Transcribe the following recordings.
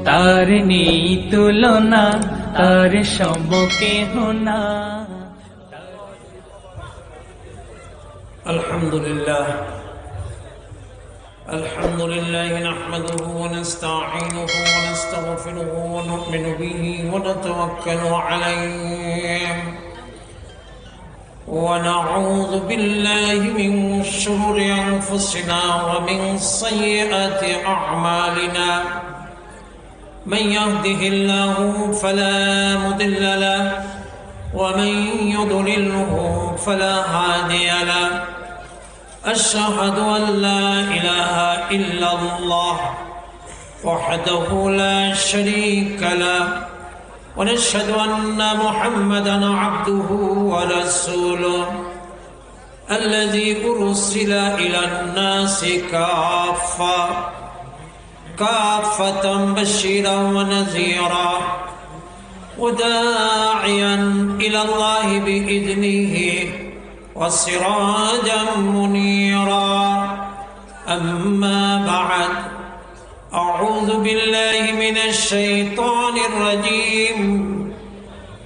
तार नेई तुलना तार समकेह ना। अल्हम्दुलिल्लाह नहमदुहु व नस्तईनुहु व नस्तगफिरुहु व नु'मिनु बिही व नतवक्कलु अलैहि व नऊज़ु बिल्लाहि मिन शुरूरि अनफुसिना व मिन सय्यिआति अअमालिना। मन यहदिहिल्लाहु फला मुदिल्ल लहु व मन युद्लिल्हु फला हादिय लहु। अशहदु अन ला इलाहा इल्लल्लाह वहदहु ला शरीका लहु व नशहदु अन्ना मुहम्मदन अब्दुहु व रसूलुहु अल्लज़ी उर्सिला इलन नासि काफ़्फ़तन बशीरन व नज़ीरा व दाइयन इलल्लाहि बिइज़निहि वसिराजन मुनीरा। अम्मा बअद अऊज़ु बिल्लाहि मिनश शैतानिर रजीम।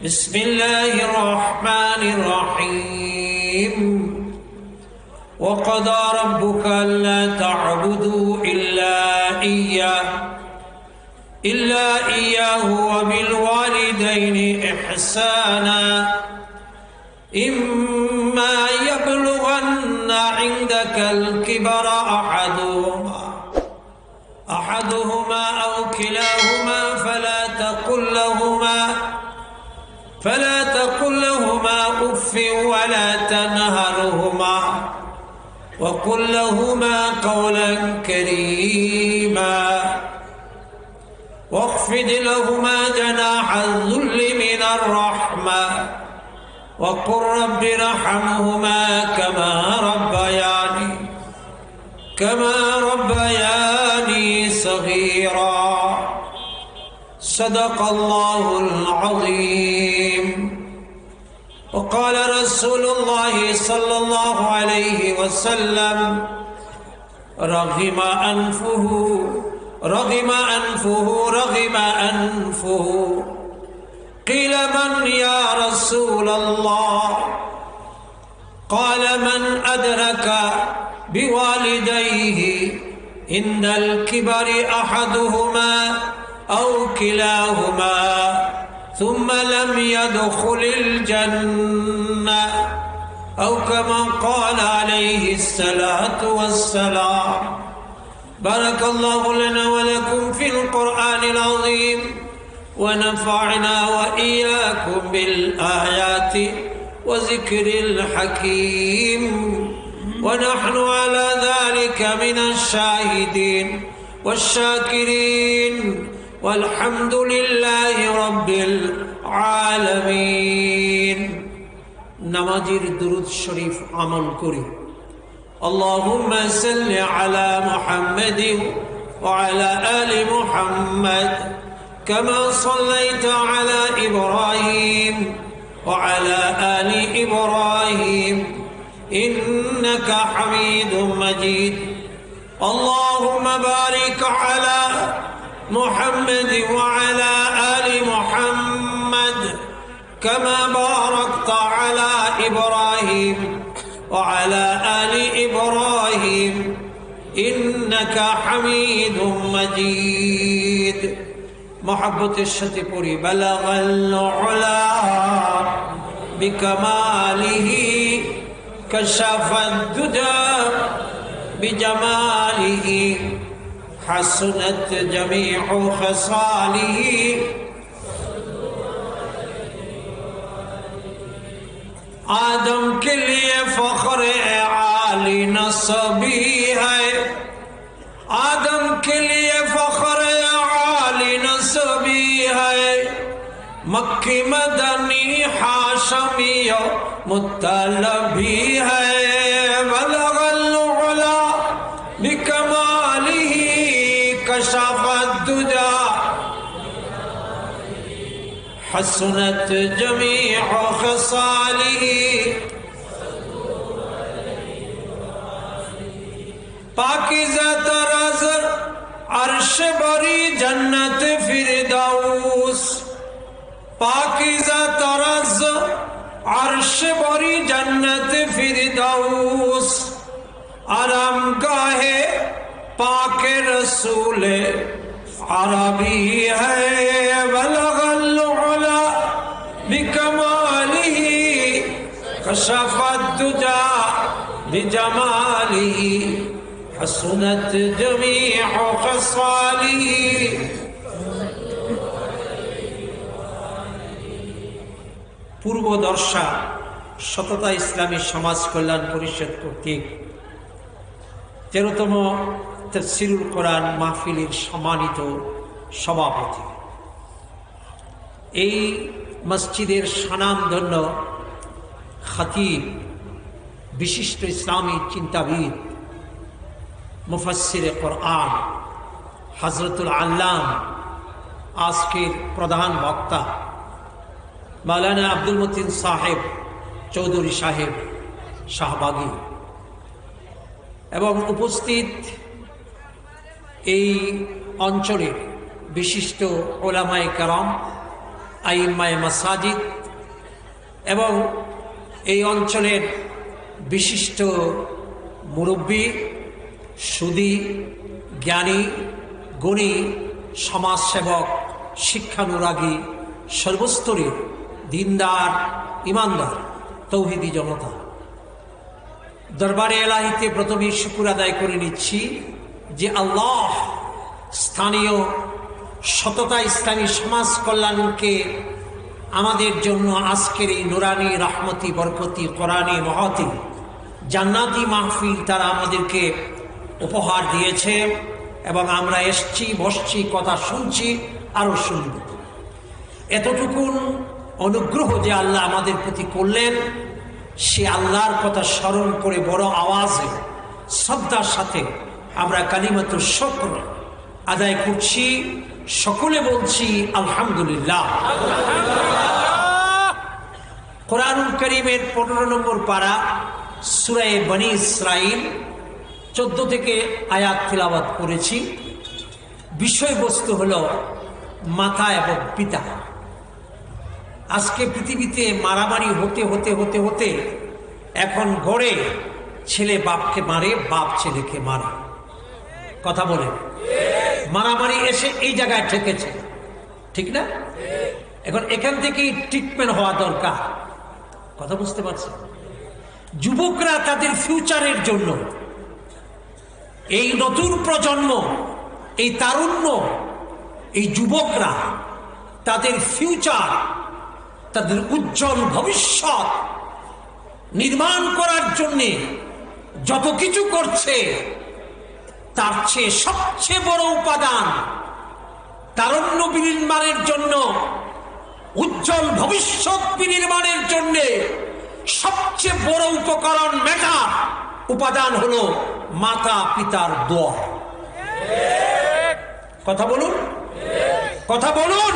बिस्मिल्लाहिर रहमानिर रहीम। वक़ज़ा रब्बुका अल्ला तअबुदू इल्ला इय्याहु व बिल वालिदैनि इहसाना। इम्मा यब्लुगन्ना इंदकल किबरा अहदुहुमा औ किलाहुमा फला तकुल लहुमा उफ़्फ़िन वला तनहरहुमा वक़ुल लहुमा क़ौलन करीमा वख़्फ़िद लहुमा जनाह अज़्ज़ुल्लि मिनर रहमा वक़ुल रब्बि इरहमहुमा कमा रब्बयानी सग़ीरा। सदक़ल्लाहुल अज़ीम। वक़ाल रसूलुल्लाहि सल्लल्लाहु अलैहि वसल्लम रग़िम अनफ़ुहु। क़ील मन या रसूलल्लाह? क़ाल मन अदरक बिवालिदैहि इंदल किबरि अहदुहुमा औ किलाहुमा थुम्मा लम यदखुलिल जन्नह औ कमा क़ाल अलैहिस्सलातु वस्सलाम। बारकल्लाहु लना व लकुम फिल क़ुरआनिल अज़ीम व नफ़अना व इय्याकुम बिल आयाति व ज़िक्रिल हकीम व नहनु अला ज़ालिका मिनश शाहिदीन वश्शाकिरीन वल्हम्दुलिल्लाहि रब्बिल आलमीन। नमाज़ेर दुरूद शरीफ अमल करी। अल्लाहुम्मा सल्लि अला मुहम्मदिन व अला आलि मुहम्मद कमा सल्लैता अला इब्राहीम व अला आलि इब्राहीम इन्नका हमीदुम मजीद। अल्लाहुम्मा बारिक अला मुहम्मद व अला आलि मुहम्मद कमा बारकता अला इब्राहीम व अला आलि इब्राहीम इन्नका हमीदुम मजीद। मोहब्बतेर साथे पढ़ी। बलगल उला बिकमालिही कशफद दुजा बिजमालिही हसनत जमीउ खसालिही। आदम के लिए फख्र आली नसबी है। आदम के लिए फख्र आली नसबी है। मक्की मदनी हाशमी मुत्तलबी है। बलगल उला बिकमालिही कशफद दुजा हसनत जमीउ खसालिही। पाकीज़ा तराज़ अर्श बरी जन्नत फिरदौस आराम गाहे पाक रसूल अरबी है बलगल उला बिकमालिही कशफत दुजा बिजमालिही हसनत जमीउ खसालिही। পূর্বদর্শা সততা ইসলামী সমাজ কল্যাণ পরিষদ কর্তৃক 13তম তাফসীরুল কোরআন মাহফিলের সম্মানিত সভাপতি, এই মসজিদের স্বনামধন্য খতিব, বিশিষ্ট ইসলামী চিন্তাবিদ, মুফাসসিরে কোরআন হযরতুল আল্লাম, আজকের প্রধান বক্তা মাওলানা আব্দুল মতিন সাহেব চৌধুরী সাহেব শাহবাগী, এবং উপস্থিত এই অঞ্চলের বিশিষ্ট ওলামায়ে কেরাম, আইম্মায়ে মাসাজিদ এবং এই অঞ্চলের বিশিষ্ট মুরব্বী, সুদী, জ্ঞানী, গুণী, সমাজসেবক, শিক্ষানুরাগী, সর্বস্তরের দিনদার, ইমানদার, তৌহিদি জনতা, দরবারে এলাহিতে প্রথমে শুকর আদায় করে নিচ্ছি যে আল্লাহ স্থানীয় সততা ইসলামী সমাজ কল্যাণকে আমাদের জন্য আজকের এই নুরানি, রহমতি, বরকতি, কোরআনি, মহতি, জান্নাতি মাহফিল তারা আমাদেরকে উপহার দিয়েছে এবং আমরা এসছি, বসছি, কথা শুনছি, আরও শুনব। এতটুকুন অনুগ্রহ যে আল্লাহ আমাদের প্রতি করলেন, সে আল্লাহর কথা স্মরণ করে বড় আওয়াজে শ্রদ্ধার সাথে আমরা কালিমাতুশ শুকর আদায় করছি, সকলে বলছি আলহামদুলিল্লাহ। কোরআনুল কারীমের 15 নম্বর পারা সূরা বনী ইসরাঈল 14 থেকে আয়াত তিলাওয়াত করেছি। বিষয়বস্তু হলো মাতা এবং পিতা। আজকে পৃথিবীতে মারামারি হতে হতে হতে হতে এখন গড়ে ছেলে বাপকে মারে, বাপ ছেলেকে মারে। কথা বলে মারামারি এসে এই জায়গায় ঠেকেছে, ঠিক না? এখন এখান থেকেই ট্রিটমেন্ট হওয়া দরকার। কথা বুঝতে পারছেন? যুবকরা তাদের ফিউচারের জন্য, এই নতুন প্রজন্ম, এই তারুণ্য, এই যুবকরা তাদের ফিউচার, তাদের উজ্জ্বল ভবিষ্যৎ নির্মাণ করার জন্যে যত কিছু করছে, তার চেয়ে সবচেয়ে বড় উপাদান, তারুণ্য বিনির্মাণের জন্য, উজ্জ্বল ভবিষ্যৎ বিনির্মাণের জন্য সবচেয়ে বড় উপকরণ, ম্যাটার, উপাদান হলো মাতা পিতার দোয়া। কথা বলুন, কথা বলুন।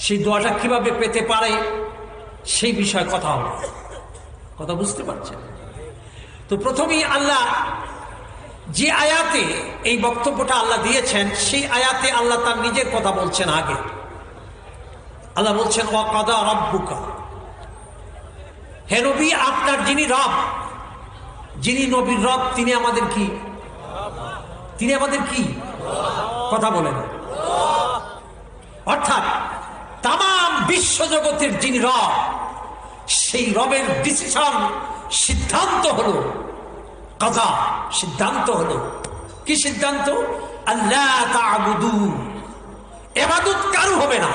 সেই দোয়াটা কিভাবে পেতে পারে সেই বিষয়ে কথা হবে। কথা বুঝতে পারছেন? তো প্রথমেই আল্লাহ যে আয়াতে এই বক্তব্যটা আল্লাহ দিয়েছেন, সেই আয়াতে আল্লাহ তার নিজের কথা বলছেন। আগে আল্লাহ বলছেন ওয়া কাদা রাব্বুকা, হে নবী, আপনার যিনি রব, যিনি নবীর রব, তিনি আমাদের কি? তিনি আমাদের কি? কথা বলেন। অর্থাৎ তাম বিশ্বজগতের যিনি রব, সেই রবের ডিসিশন, সিদ্ধান্ত হলো কাজা, সিদ্ধান্ত হলো কি সিদ্ধান্ত? আল্লাহ তা'বুদু, ইবাদত কারো হবে না,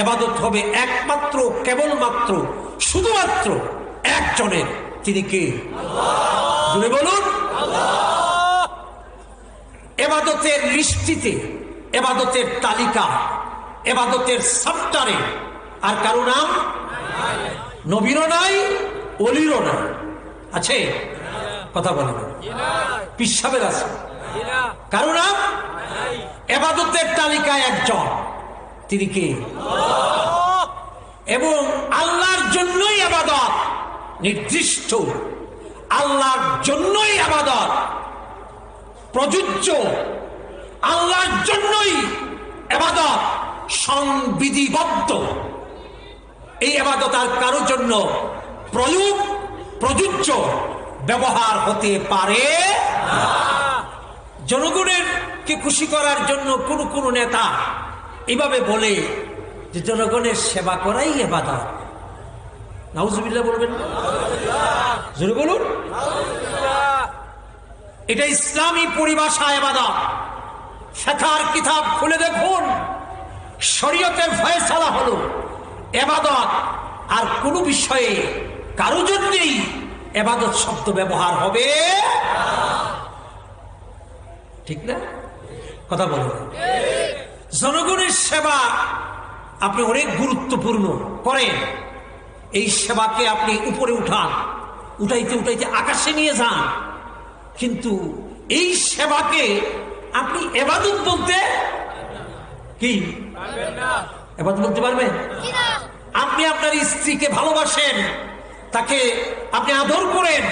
ইবাদত হবে একমাত্র, কেবলমাত্র, শুধুমাত্র একজনের। তিনি কে? আল্লাহ। জুড়ে বলুন আল্লাহ। ইবাদতের লিস্টিতে, ইবাদতের তালিকা, ইবাদতের সাবটারে আর কারো নাম নবীরও নাই, ওলিরও নাই। আছে? কথা বলেন। পিসাবের আছে? কারো নাম? ইবাদতের তালিকায় একজন, তিনি কে? আল্লাহ। এবং আল্লাহর জন্যই ইবাদত নির্দিষ্ট, আল্লাহর জন্যই ইবাদত প্রযোজ্য, আল্লাহর জন্যই ইবাদত সংবিধিবদ্ধ। এই ইবাদত আর কারোর জন্য প্রযোজ্য ব্যবহার হতে পারে না। জনগণের কে খুশি করার জন্য কোন কোন নেতা এভাবে বলে যে জনগণের সেবা করাই ইবাদত। নাউজুবিল্লাহ বলবেন, জোরে বলুন। এটা ইসলামী পরিভাষা ইবাদত। ফিকহের কিতাব খুলে দেখুন, শরীয়তের ফয়সালা হলো ইবাদত আর কোন বিষয়ে কারো জন্যই ইবাদত শব্দ ব্যবহার হবে ঠিক না? কথা বলুন। জনগণের সেবা আপনি অনেক গুরুত্বপূর্ণ করেন, এই সেবাকে আপনি উপরে উঠাইতে উঠাইতে আকাশে নিয়ে যান, কিন্তু এই সেবাকে আপনি ইবাদত বলতে কি ইবাদত বলতে পারবেন? আপনি আপনার স্ত্রীকে ভালোবাসেন, তাকে আপনি আদর করেন,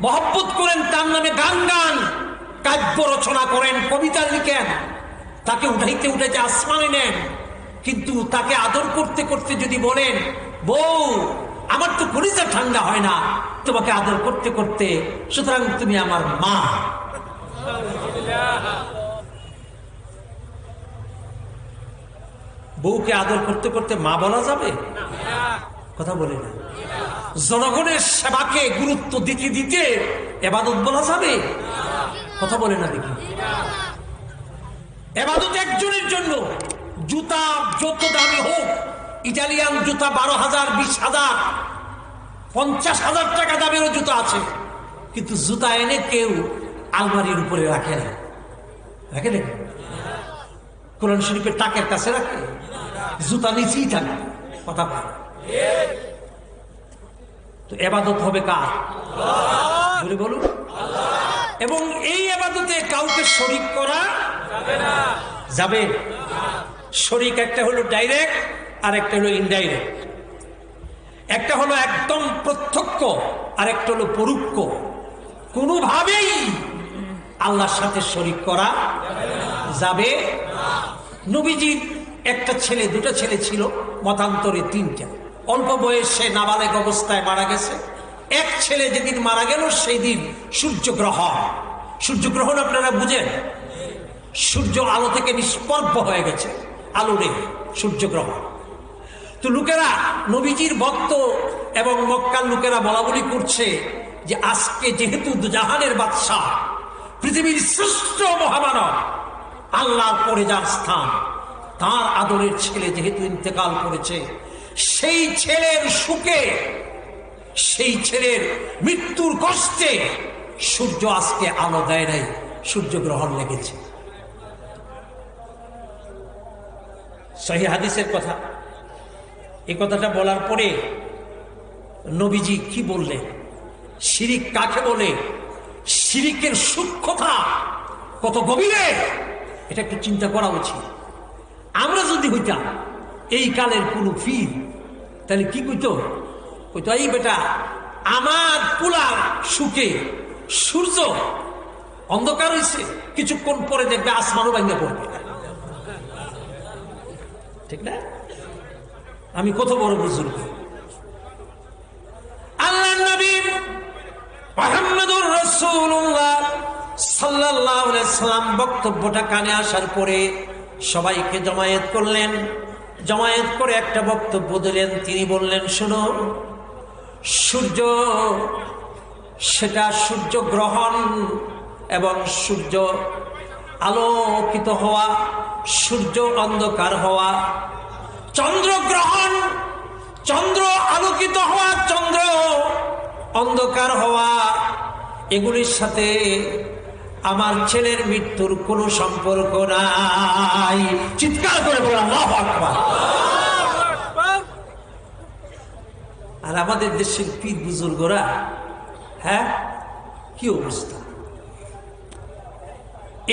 মহব্বত করেন, তার নামে গান কাব্য রচনা করেন, কবিতা লিখেন, তাকে উঠাইতে উঠাইতে আসমানে নেন, কিন্তু তাকে আদর করতে করতে যদি বলেন, বউ আমার তো কলিজা ঠান্ডা হয় না তোমাকে আদর করতে করতে, সুতরাং তুমি আমার মা। বউকে আদর করতে করতে মা বলা যাবে? কথা বলে না। জনগণের সেবাকে গুরুত্ব দিতে দিতে ইবাদত বলা যাবে? কথা বলে না দেখি। ইবাদত একজনের জন্য। জুতা যত দামি হোক, ইটালিয়ান জুতা 12,000, 20,000, 50,000 টাকা দামেরও জুতা আছে, কিন্তু জুতা এনে কেউ আলমারির উপরে রাখে না। রাখে নাকি? কোরআন শরীফের তাকের কাছে রাখে? জুতা নিচেই থাকে। কথা বলে। তো ইবাদত হবে কার? বলে বলুন। এবং এই ইবাদতে কাউকে শরীক করা যাবে? শরীক একটা হলো ডাইরেক্ট আর একটা হলো ইনডাইরেক্ট। একটা হলো একদম প্রত্যক্ষ আর একটা হলো পরোক্ষ। কোনোভাবেই আল্লাহর সাথে শরীক করা যাবে। নবীজির একটা ছেলে, দুটো ছেলে ছিল, মতান্তরে 3টা। অল্প বয়সে নাবালেগ অবস্থায় মারা গেছে। এক ছেলে যেদিন মারা গেল সেই দিন সূর্যগ্রহণ। সূর্যগ্রহণ আপনারা বুঝেন? সূর্য আলো থেকে নিষ্পর্ব হয়ে গেছে, আলো নেই, সূর্যগ্রহণ। তো লোকেরা, নবীজির ভক্ত এবং মক্কার লোকেরা বলা বলি করছে যে আজকে যেহেতু জাহানের বাদশাহ, পৃথিবীর শ্রেষ্ঠ মহামানব, আল্লাহর পরে যার স্থান, তার আদরের ছেলে যেহেতু ইন্তেকাল করেছে, সেই ছেলের সুখে, সেই ছেলের মৃত্যুর কষ্টে সূর্য আজকে আলো দেয় নাই, সূর্যগ্রহণ লেগেছে। সহিহ হাদিসের কথা। এই কথাটা বলার পরে নবীজি কি বললেন? শিরিক কাকে বলে, শিরিকের সূক্ষ্মতা কত গভীরে, এটা একটু চিন্তা করা উচিত। আমরা যদি হইতাম এই কালের কোন পীর, তাহলে কি কইতো? কইতো, এই বেটা, আমার পুলার সুখে সূর্য অন্ধকার হয়েছে, কিছুক্ষণ পরে দেখবে আসমানও ভাঙে পড়বে। ঠিক না? আমি কত বড় বুজুর্গ। আল্লাহর নবী মুহাম্মদুর রাসূলুল্লাহ সাল্লাল্লাহু আলাইহি সাল্লাম বক্তব্যটা কানে আসার পরে সবাইকে জমায়েত করলেন। জমায়েত করে একটা বক্তব্য দিলেন। তিনি বললেন, শোনো, সূর্য, সেটা সূর্য গ্রহণ এবং সূর্য আলোকিত হওয়া, সূর্য অন্ধকার হওয়া, চন্দ্রগ্রহণ, চন্দ্র আলোকিত হওয়া, চন্দ্র অন্ধকার হওয়া, এগুলির সাথে আমার ছেলের মৃত্যুর কোনো সম্পর্ক নাই। চিৎকার করে বললাম আল্লাহু আকবার। আর আমাদের দেশের পীর বুজুর্গরা, হ্যাঁ, কি অবস্থা।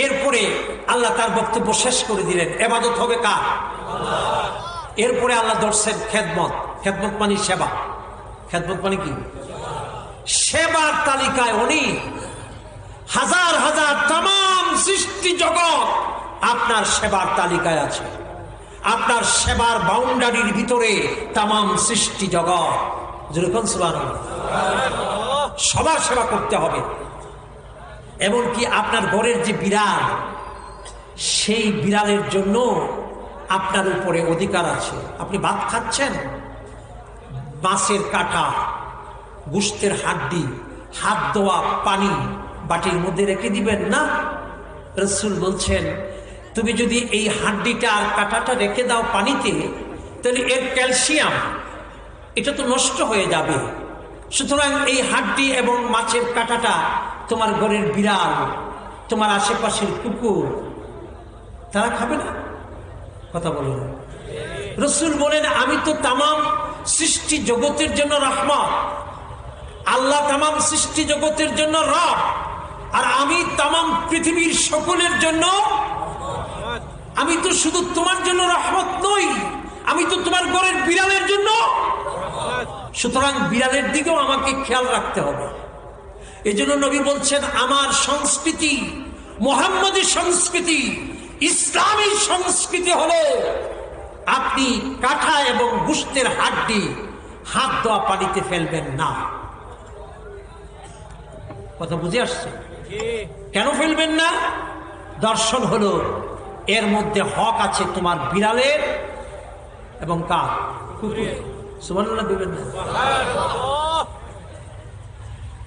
এরপরে আল্লাহ তার বক্তব্য শেষ করে দিলেন, ইবাদত হবে কার? এরপরে আল্লাহ ধরছেন খেদমত। খেদমত মানে সেবা। খেদমত মানে কি? সেবার তালিকায় অনেক হাজার হাজার তাম সৃষ্টি জগৎ আপনার সেবার তালিকায় আছে। আপনার সেবার বাউন্ডারির ভিতরে তামাম সৃষ্টি জগৎ, যেরকম সুবহানাল্লাহ, সবার সেবা করতে হবে। এমনকি আপনার ঘরের যে বিড়াল, সেই বিড়ালের জন্য আপনার উপরে অধিকার আছে। আপনি ভাত খাচ্ছেন, মাছের কাঁটা, গোশতের হাড্ডি, হাত ধোয়া পানি বাটির মধ্যে রেখে দিবেন না। রাসূল বলছেন, তুমি যদি এই হাড্ডিটা আর কাঁটাটা রেখে দাও পানিতে, তাহলে এর ক্যালসিয়াম এটা তো নষ্ট হয়ে যাবে। সুতরাং এই হাড্ডি এবং মাছের কাঁটাটা তোমার ঘরের বিড়াল, তোমার আশেপাশের কুকুর, তারা খাবে না। কথা বলেন। রাসূল বলেন, আমি তো তামাম সৃষ্টি জগতের জন্য রহমত, আল্লাহ তামাম সৃষ্টি জগতের জন্য রব, আর আমি তামাম পৃথিবীর সকলের জন্য। আমি তো শুধু তোমার জন্য রহমত নই, আমি তো তোমার ঘরের বিড়ালের জন্য। সুতরাং বিড়ালের দিকেও আমাকে খেয়াল রাখতে হবে। এই জন্য নবী বলছেন, আমার সংস্কৃতি, মুহাম্মদী সংস্কৃতি, ইসলামী সংস্কৃতি হলো আপনি কাঁটা এবং গোশতের হাড্ডি হাত ধোয়া পানিতে ফেলবেন না। কথা বুঝে আসছে? কেন ফেলবেন না? দর্শন হলো এর মধ্যে হক আছে তোমার বিড়ালের এবং কার, কুকুর। সুবহানাল্লাহ দিবেন না।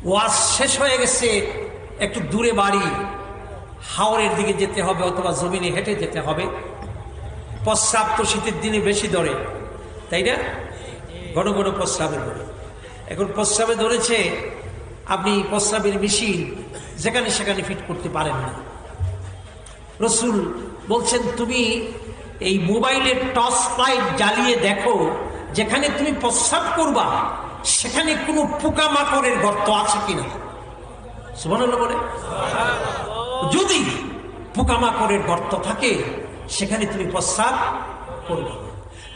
ওয়াজ শেষ হয়ে গেছে, একটু দূরে বাড়ি, হাওরের দিকে যেতে হবে অথবা জমিনে হেঁটে যেতে হবে। প্রস্রাব তো শীতের দিনে বেশি ধরে, তাই না? ঘন ঘন প্রস্রাবে ধরে। এখন প্রস্রাবে ধরেছে, আপনি প্রস্রাবের মেশিন যেখানে সেখানে ফিট করতে পারেন না। রাসূল বলছেন, তুমি এই মোবাইলের টর্চ লাইট জ্বালিয়ে দেখো, যেখানে তুমি প্রস্রাব করবা সেখানে কোনো পোকামাকড়ের গর্ত আছে কিনা। সুবহানাল্লাহ বলে। যদি পোকামাকড়ের গর্ত থাকে সেখানে তুমি প্রস্রাব করবে,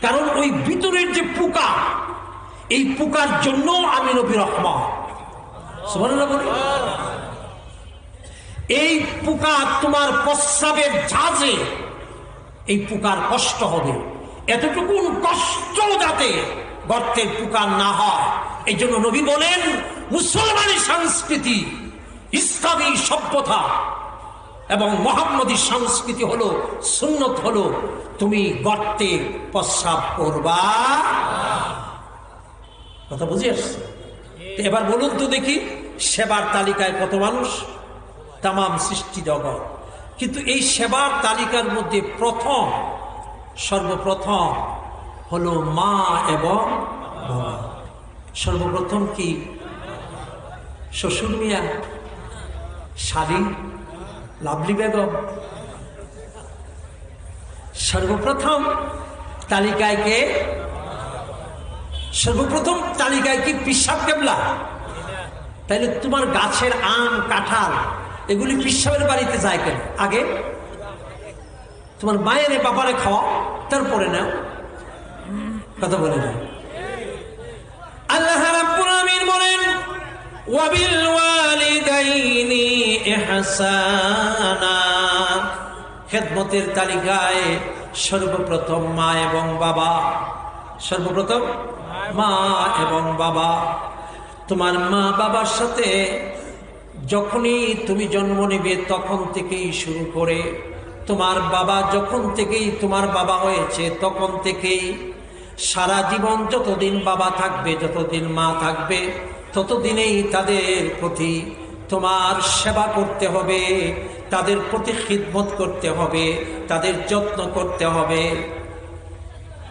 কারণ ওই ভিতরের যে পোকা, এই পোকার জন্য আমি নবী রহমত। সুবহানাল্লাহ বলে। এই পোকা তোমার প্রস্রাবের ঝাঁজে এই পোকার কষ্ট হবে, এতটুকু কষ্ট যাতে গর্তের পোকা না হয়। এই জন্য নবী বলেন, মুসলমানি সংস্কৃতি, ইসলামী সভ্যতা এবং মুহাম্মদী সংস্কৃতি হলো, সুন্নত হলো, তুমি গর্তে প্রস্রাব করবা। কথা বুঝে আসছে? এবার বলুন তো দেখি, সেবার তালিকায় কত মানুষ? তামাম সৃষ্টি জগৎ। কিন্তু এই সেবার তালিকার মধ্যে সর্বপ্রথম হলো মা এবং বাবা। সর্বপ্রথম কি? শ্বশুর মিয়া, শালী, লাভলি বেগম। সর্বপ্রথম তালিকায় কে? সর্বপ্রথম তালিকায় কি পিসাব কেবলা? তাইলে তোমার গাছের আম, কাঁঠাল এগুলি পিসাবের বাড়িতে যায় কেন? আগে তোমার মায়ের বাবারে খাওয়া, তারপরে নাও। কথা বলে না। আল্লাহ রাব্বুল আমিন বলেন, ওয়াবিল ওয়ালিদাইনি ইহসানা। খেদমতের তালিকায় সর্বপ্রথম মা এবং বাবা। সর্বপ্রথম মা এবং বাবা। তোমার মা বাবার সাথে যখনই তুমি জন্ম নেবে তখন থেকেই শুরু করে, তোমার বাবা যখন থেকেই তোমার বাবা হয়েছে তখন থেকেই সারা জীবন যতদিন বাবা থাকবে, যতদিন মা থাকবে, ততদিনেই তাদের প্রতি তোমার সেবা করতে হবে, তাদের প্রতি খিদমত করতে হবে, তাদের যত্ন করতে হবে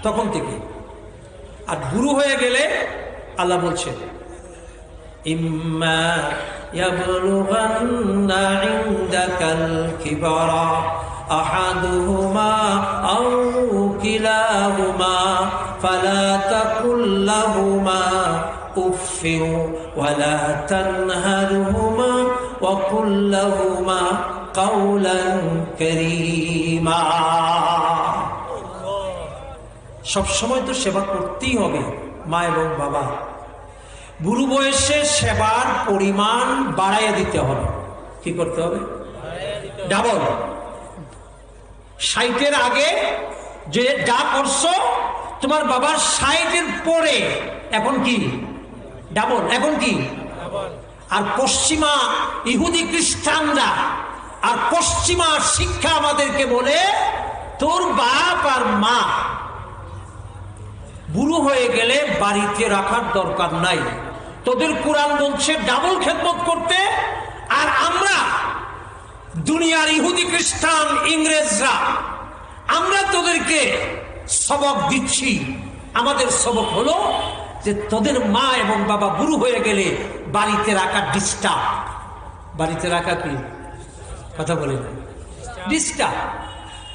তখন থেকে। আর বুড়ো হয়ে গেলে আল্লাহ বলছেন, ইম্মা ইয়াবলুগান্না ইনদাকাল কিবারা আহাদুহুমা আও কিলাহুমা ফালা তাকুল লাহুমা উফফিন ওয়ালা তানহারহুমা ওয়া কুল লাহুমা কাওলান কারীমা। সব সময় তো সেবা করতেই হবে মা এবং বাবা। বুড়ো বয়সে সেবার পরিমাণ বাড়াইয়া দিতে হবে। কি করতে হবে? ডাবল। 60-এর আগে যে যা করছো তোমার বাবার 60-এর পরে এখন কি ডাবল, এখন কি। আর পশ্চিমা ইহুদি খ্রিস্টানরা আর পশ্চিমা শিক্ষা আমাদেরকে বলে তোর বাপ আর মা বুড়ো হয়ে গেলে বাড়িতে রাখার দরকার নাই, তোদের কোরআন বলছে ডাবল খেদমত করতে। আর আমরা দুনিয়ার ইহুদি খ্রিস্টান ইংরেজরা আমরা তোদেরকে সবক দিচ্ছি। আমাদের সবক হলো যে তোদের মা এবং বাবা বুড়ো হয়ে গেলে বাড়িতে রাখা ডিস্টার্ব। বাড়িতে রাখা কি কথা বলে না, ডিস্টার্ব।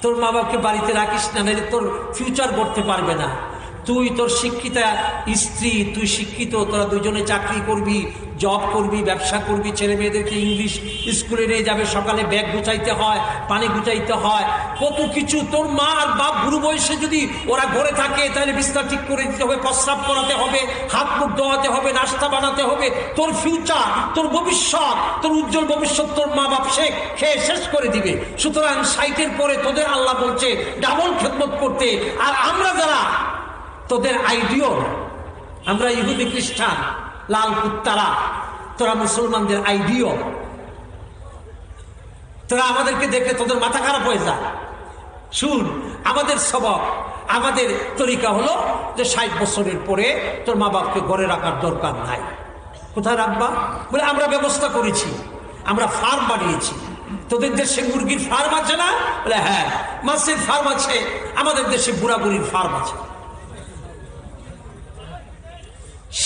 তোর মা বাবাকে বাড়িতে রাখিস না, নাহলে তোর ফিউচার করতে পারবে না। তুই তোর শিক্ষিতা স্ত্রী, তুই শিক্ষিত, তোরা দুজনে চাকরি করবি, জব করবি, ব্যবসা করবি, ছেলে মেয়েদেরকে ইংলিশ স্কুলে নিয়ে যাবে, সকালে ব্যাগ গুছাইতে হয়, পানি গুছাইতে হয়, কত কিছু। তোর মা আর বাপ বুড়ো বয়সে যদি ওরা ঘরে থাকে তাহলে বিস্তার ঠিক করে দিতে হবে, প্রস্রাব করাতে হবে, হাত মুখ ধোয়াতে হবে, নাস্তা বানাতে হবে। তোর ফিউচার, তোর ভবিষ্যৎ, তোর উজ্জ্বল ভবিষ্যৎ তোর মা বাপ খেয়ে শেষ করে দিবে। সুতরাং 60-এর পরে তোদের আল্লাহ বলছে ডাবল খেদমত করতে। আর আমরা যারা তোদের আইডিও, আমরা ইহুদি খ্রিস্টান লাল কুত্তারা, তোরা মুসলমানদের আইডিও, তোরা আমাদেরকে দেখে তোদের মাথা খারাপ হয়ে যায়। শুন, আমাদের স্বভাব, আমাদের তরিকা হলো যে 60 বছরের পরে তোর মা বাপকে ঘরে রাখার দরকার নাই। কোথায় রাখবা বলে আমরা ব্যবস্থা করেছি, আমরা ফার্ম বানিয়েছি। তোদের দেশে মুরগির ফার্ম আছে না? বলে হ্যাঁ। মাছের ফার্ম আছে, আমাদের দেশে বুড়া বুড়ির ফার্ম আছে।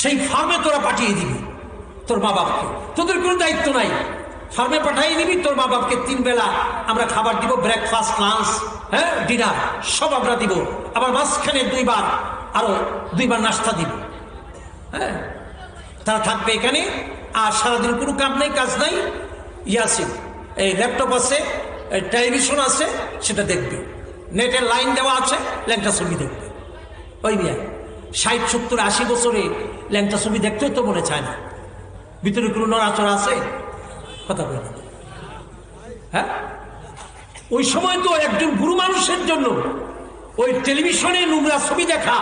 সেই ফার্মে তোরা পাঠিয়ে দিবি তোর মা বাপকে, তোদের কোনো দায়িত্ব নাই। ফার্মে পাঠিয়ে দিবি তোর মা বাপকে, 3 বেলা আমরা খাবার দিব, ব্রেকফাস্ট, লাঞ্চ, হ্যাঁ, ডিনার সব আমরা দিব। আবার মাঝখানে 2 বার আরো 2 বার নাস্তা দিব। হ্যাঁ, তারা থাকবে এখানে। আর সারাদিন কোনো কাম নাই, কাজ নাই, আছে এই ল্যাপটপ আছে, টেলিভিশন আছে, সেটা দেখবে। নেটের লাইন দেওয়া আছে, ল্যাংটা ছবি দেখবে। ওই নিয়ে 60, 70, 80 বছরে ল্যাংটা ছবি দেখতেও তো মনে চায় না। ভিতরে কোনো নড়াচড়া আছে? কথা বলে না। হ্যাঁ, ওই সময় তো একজন বুড়ো মানুষের জন্য ওই টেলিভিশনে নোংরা ছবি দেখা,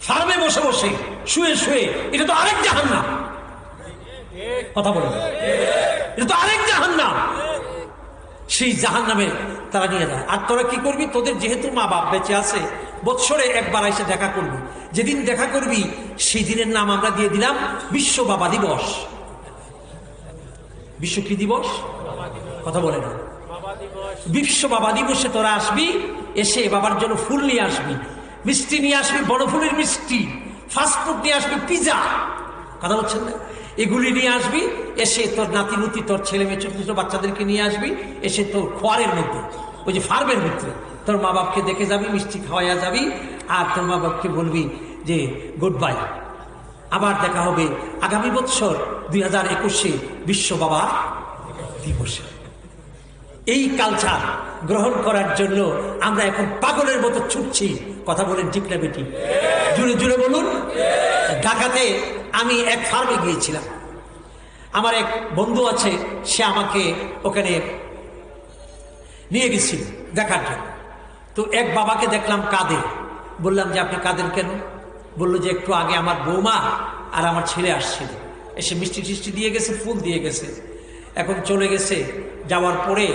ফার্মে বসে বসে শুয়ে শুয়ে, এটা তো আরেক জাহান্নাম। কথা বলে না, এটা তো আরেক জাহান্নাম। সেই জাহান্নামে তারা নিয়ে যায়। আর তোরা কি করবি? তোদের যেহেতু মা বাপ বেঁচে আছে, বৎসরে একবার এসে দেখা করবি। যেদিন দেখা করবি সেই দিনের নাম আমরা দিয়ে দিলাম বিশ্ব বাবা দিবস। বিশ্ব কি দিবস? কথা বলে না। বিশ্ব বাবা দিবসে তোরা আসবি, এসে বাবার জন্য ফুল নিয়ে আসবি, মিষ্টি নিয়ে আসবি, বড় ফুলের মিষ্টি, ফাস্টফুড নিয়ে আসবি, পিজা, কথা বলছেন না, এগুলি নিয়ে আসবি। এসে তোর নাতি নুতি, তোর ছেলে মেয়ে, ছোট ছোট বাচ্চাদেরকে নিয়ে আসবি। এসে তোর খোয়ারের মধ্যে, ওই যে ফার্মের ভিতরে তোর মা বাপকে দেখে যাবি, মিষ্টি খাওয়াইয়া যাবি। আর তোর মা বাপকে বলবি যে গুড বাই, আবার দেখা হবে আগামী বছর 2021-এ বিশ্ব বাবা দিবসে। এই কালচার গ্রহণ করার জন্য আমরা এখন পাগলের মতো ছুটছি। কথা বলেন ঠিক না বেটি? জুড়ে জুড়ে বলুন। ঢাকাতে আমি এক ফার্মে গিয়েছিলাম, আমার এক বন্ধু আছে, সে আমাকে ওখানে নিয়ে গেছিল দেখার জন্য। তো এক বাবাকে দেখলাম কাঁদে। বললাম যে আপনি কাঁদেন কেন? বললো যে একটু আগে আমার বৌমা আর আমার ছেলে আসছিল, এসে মিষ্টি টিষ্টি দিয়ে গেছে, ফুল দিয়ে গেছে, এখন চলে গেছে। যাওয়ার পরে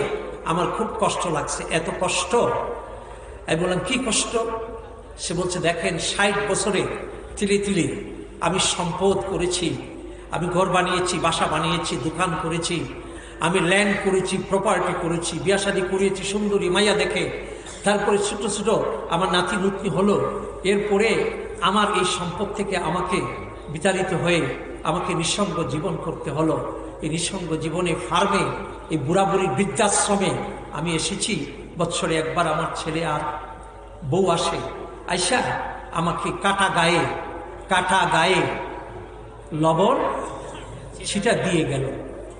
আমার খুব কষ্ট লাগছে। এত কষ্ট? আমি বললাম কি কষ্ট? সে বলছে দেখেন 60 বছরে তিলে তিলে আমি সম্পদ করেছি, আমি ঘর বানিয়েছি, বাসা বানিয়েছি, দোকান করেছি, আমি ল্যান্ড করেছি, প্রপার্টি করেছি, বিয়া শাদী করিয়েছি, সুন্দরী মাইয়া দেখে। তারপরে ছোট ছোট আমার নাতি নাতনি হলো। এরপরে আমার এই সম্পদ থেকে আমাকে বিতাড়িত হয়ে আমাকে নিঃসঙ্গ জীবন করতে হলো। এই নিঃসঙ্গ জীবনে ফার্মে, এই বুড়া বুড়ির বৃদ্ধাশ্রমে আমি এসেছি। বৎসরে একবার আমার ছেলে আর বউ আসে, আইসা আমাকে কাটা গায়ে লবণ ছিটা দিয়ে গেল।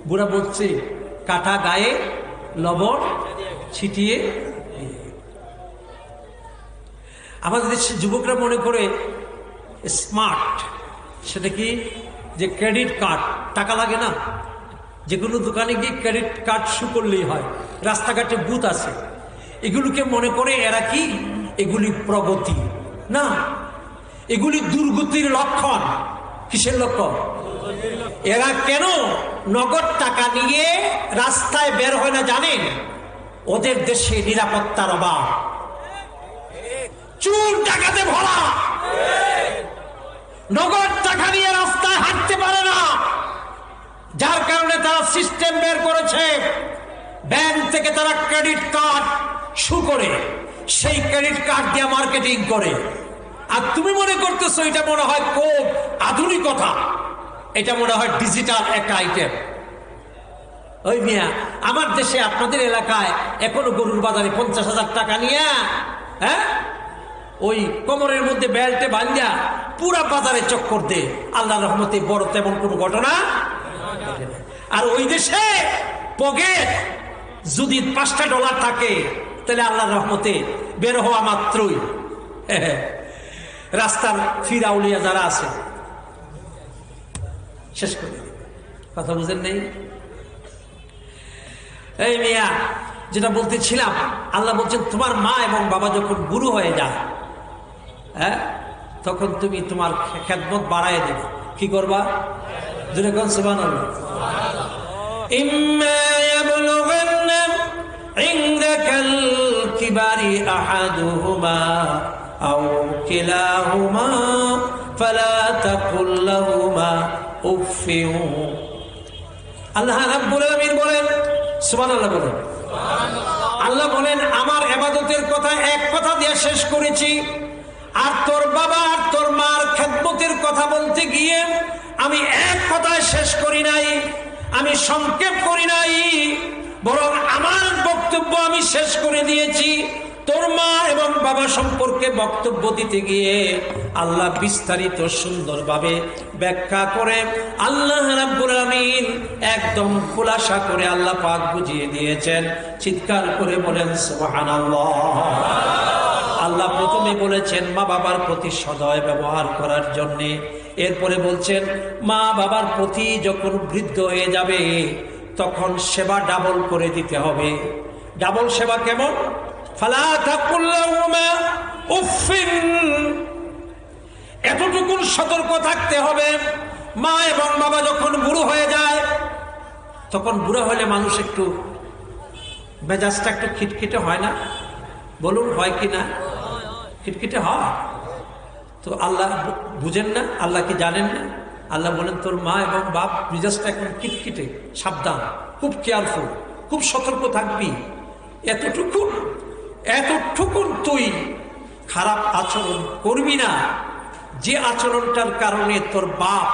বুড়া বলছে কাটা গায়ে লবণ ছিটিয়ে। আমাদের দেশের যুবকরা মনে করে স্মার্ট, সেটা কি যে ক্রেডিট কার্ড, টাকা লাগে না, যে কোনো দোকানে গিয়ে ক্রেডিট কার্ড শু করলেই হয়। রাস্তাঘাটে বুথ আছে, এগুলোকে মনে করে এরা কি এগুলি প্রগতি না, এগুলি দুর্গতির লক্ষণ। কিসের লক্ষণ? এরা কেন নগদ টাকা নিয়ে রাস্তায় বের হয় না জানেন? ওদের দেশে নিরাপত্তার অভাব, চোর ডাকাতে ভরা, নগদ টাকা নিয়ে রাস্তায় হাঁটতে পারে না, যার কারণে তারা সিস্টেম বের করেছে। ব্যাংক থেকে তারা ক্রেডিট কার্ড শু করে সেই ক্রেডিট কার্ড দিয়ে মার্কেটিং করে। আর তুমি মনে করতেছো এটা মনে হয় খুব আধুনিকতা, এটা মনে হয় ডিজিটাল একটা আইটেম। ওই মিয়া, আমার দেশে আপনাদের এলাকায় এখনো গরুর বাজারে 50,000 টাকা নিয়ে, হ্যাঁ, ওই কোমরের মধ্যে বেল্টে বাঁধা পুরা বাজারে চক্কর দে, আল্লাহর রহমতে বড় তেমন কোনো ঘটনা। আর ওই দেশে পকেট যদি $5 থাকে তাহলে আল্লাহর রহমতে বের হওয়া মাত্রই রাস্তার ফিরাউলিয়া যারা আছে শেষ করে দেবে। কথা বুঝেন নেই? এই মিয়া, যেটা বলতেছিলাম, আল্লাহ বলছেন তোমার মা এবং বাবা যখন বুড়ো হয়ে যায়, হ্যাঁ, তখন তুমি তোমার খেদমত বাড়ায় দেবে। কি করবা? যেরকম সুবহানাল্লাহ। ইম্মা ইয়াবলুগান্না ইনদাকাল কিবারি আহাদুহুমা আও কিলাহুমা ফালা তাকুল লাহুমা উফফিন। আল্লাহ রাব্বুল আলামিন বলেন, সুবহানাল্লাহ বলেন, আল্লাহ বলেন আমার ইবাদতের কথা এক কথা দিয়ে শেষ করেছি, আর তোর বাবা আর তোর মার খেদমতের কথা বলতে গিয়ে আমি এক কথায় শেষ করি নাই, আমি সংক্ষেপ করি নাই, বরং আমার বক্তব্য আমি শেষ করে দিয়েছি। তোর মা এবং বাবা সম্পর্কে বক্তব্য দিতে গিয়ে আল্লাহ বিস্তারিত সুন্দরভাবে ব্যাখ্যা করে আল্লাহ রাব্বুল আমিন একদম খোলাসা করে আল্লাহ পাক বুঝিয়ে দিয়েছেন। চিৎকার করে বলেন সুবহানাল্লাহ। আল্লাহ প্রথমে বলেছেন মা বাবার প্রতি সদয় ব্যবহার করার জন্য, এরপরে বলছেন মা বাবার প্রতি যখন বৃদ্ধ হয়ে যাবে তখন সেবা ডাবল করে দিতে হবে। ডাবল সেবা কেমন? ফালা তাকুল লাহুমা উফফিন, এতটুকু সতর্ক থাকতে হবে। মা এবং বাবা যখন বুড়ো হয়ে যায়, তখন বুড়ো হলে মানুষ একটু মেজাজটা একটু খিটখিটে হয় না? বলুন, হয় কি না? খিটখিটে হয়। তো আল্লাহ বুঝেন না? আল্লাহ কি জানেন না? আল্লাহ বলেন তোর মা এবং বাপ মেজাজটা এখন খিটখিটে, সাবধান, খুব কেয়ারফুল, খুব সতর্ক থাকবি। এতটুকু তুই খারাপ আচরণ করবি না যে আচরণটার কারণে তোর বাপ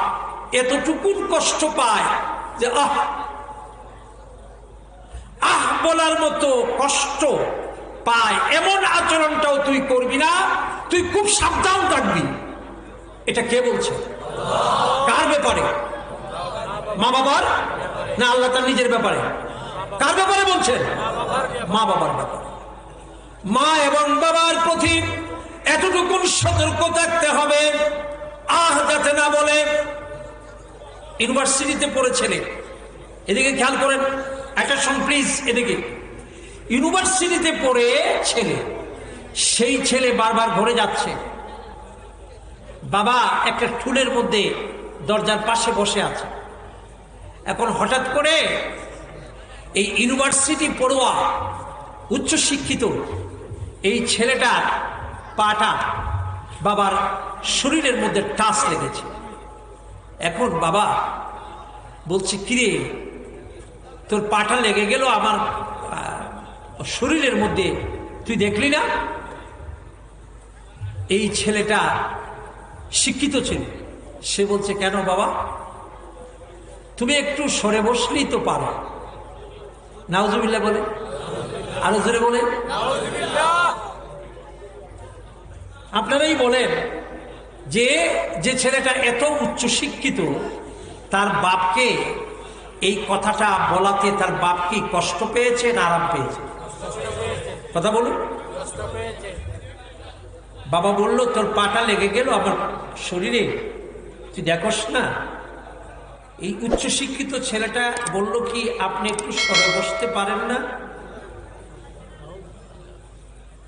এতটুকু কষ্ট পায় যে আহ বলার মতো কষ্ট পায়, এমন আচরণটাও তুই করবি না। তুই খুব সাবধান থাকবি। এটা কে বলছে? কার ব্যাপারে? মা বাবার না আল্লাহ তার নিজের ব্যাপারে? কার ব্যাপারে বলছেন? মা বাবার ব্যাপারে। মা এবং বাবার প্রতি এতটুকু সতর্ক থাকতে হবে আহ যাতে না বলে। ইউনিভার্সিটিতে পড়ে ছেলে, এদিকে খেয়াল করেন, একটা প্লিজ এদিকে। ইউনিভার্সিটিতে পড়ে ছেলে, সেই ছেলে বারবার ঘরে যাচ্ছে, বাবা একটা টুলের মধ্যে দরজার পাশে বসে আছে। এখন হঠাৎ করে এই ইউনিভার্সিটি পড়ুয়া উচ্চ শিক্ষিত এই ছেলেটার পাটা বাবার শরীরের মধ্যে টাচ লেগেছে। এখন বাবা বলছে, কিরে তোর পাটা লেগে গেল আমার শরীরের মধ্যে, তুই দেখলি না? এই ছেলেটা শিক্ষিত ছেলে, সে বলছে, কেন বাবা? তুমি একটু সরে বসলেই তো পারো। নাউজুবিল্লাহ বলে, আরো জোরে বলে। আপনারাই বলেন যে ছেলেটা এত উচ্চ শিক্ষিত, তার বাপকে এই কথাটা বলাতে তার বাপ কি কষ্ট পেয়েছে না আরাম পেয়েছে? কথা বলুন। বাবা বলল, তোর পাটা লেগে গেল আমার শরীরে, তুই দেখোস না? এই উচ্চ শিক্ষিত ছেলেটা বলল কি, আপনি একটু সরে বসতে পারেন না?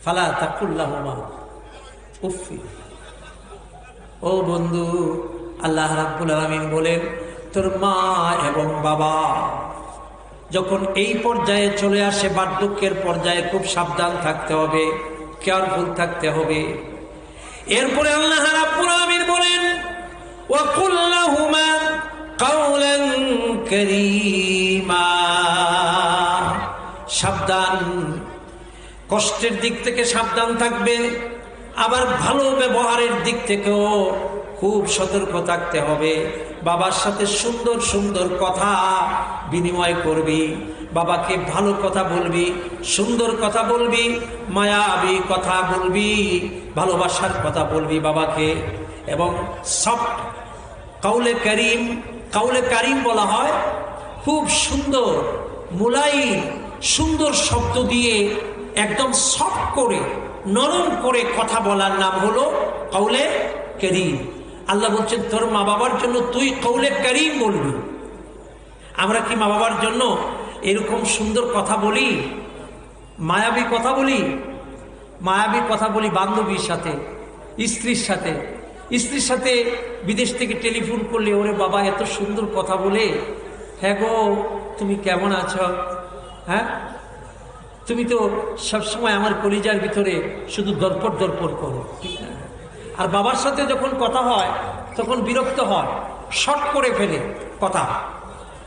ফালা তাকুল লাহুমা উফি। ও বন্ধু, আল্লাহ রাব্বুল আলামিন বলেন তোর মা এবং বাবা যখন এই পর্যায়ে চলে আসে, বার্ধক্যের পর্যায়ে, খুব সাবধান থাকতে হবে, কেয়ারফুল থাকতে হবে। এরপরে আল্লাহ রাব্বুল আলামিন বলেন ওয়া কুল লাহুমা কাওলান কারীমা। সাবধান, কষ্টের দিক থেকে সাবধান থাকবে, আবার ভালো ব্যবহারের দিক থেকেও খুব সতর্ক থাকতে হবে। বাবার সাথে সুন্দর সুন্দর কথা বিনিময় করবি, বাবাকে ভালো কথা বলবি, সুন্দর কথা বলবি, মায়াবী কথা বলবি, ভালোবাসার কথা বলবি বাবাকে। এবং সফট কাউলে কারিম, কাউলে কারিম বলা হয় খুব সুন্দর মুলায়ম সুন্দর শব্দ দিয়ে একদম সফট করে নরম করে কথা বলার নাম হলো কাউলে কারিম। আল্লাহ বলছেন তোর মা বাবার জন্য তুই কাউলে কারিম বলবি। আমরা কি মা বাবার জন্য এরকম সুন্দর কথা বলি, মায়াবী কথা বলি? মায়াবী কথা বলি বান্ধবীর সাথে, স্ত্রীর সাথে। স্ত্রীর সাথে বিদেশ থেকে টেলিফোন করলে ওরে বাবা এত সুন্দর কথা বলে, হ্যাঁ গো তুমি কেমন আছো, হ্যাঁ তুমি তো সবসময় আমার কলিজার ভিতরে শুধু দরপট দরপট করো, ঠিক না? আর বাবার সাথে যখন কথা হয় তখন বিরক্ত হয়, শর্ট করে ফেলে কথা।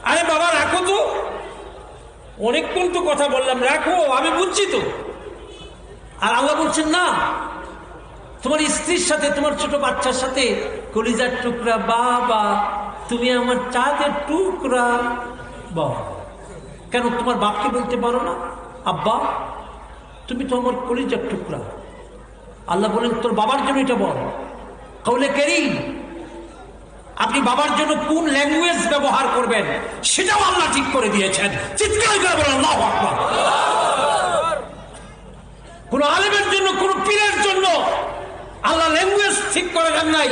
আরে বাবা রাখো তো, অনেকক্ষণ তো কথা বললাম, রাখো, আমি বুঝছি তো। আর আল্লাহ বলছেন না, তোমার স্ত্রীর সাথে, তোমার ছোট বাচ্চার সাথে কলিজার টুকরা, বাবা তুমি আমার চাঁদের টুকরা। বাবা কেন তোমার বাপকে বলতে পারো না আব্বা তুমি তো আমার কলিজার টুকরা? আল্লাহ বলেন তোর বাবার জন্য এটা বল, কাউলে কারীম। আপনি বাবার জন্য কোন ল্যাঙ্গুয়েজ ব্যবহার করবেন সেটাও আল্লাহ ঠিক করে দিয়েছেন। চিৎকার করে বলেন আল্লাহু আকবার। কোন আলেমের জন্য, কোন পীরের জন্য আল্লাহ ল্যাঙ্গুয়েজ ঠিক করে দেন নাই,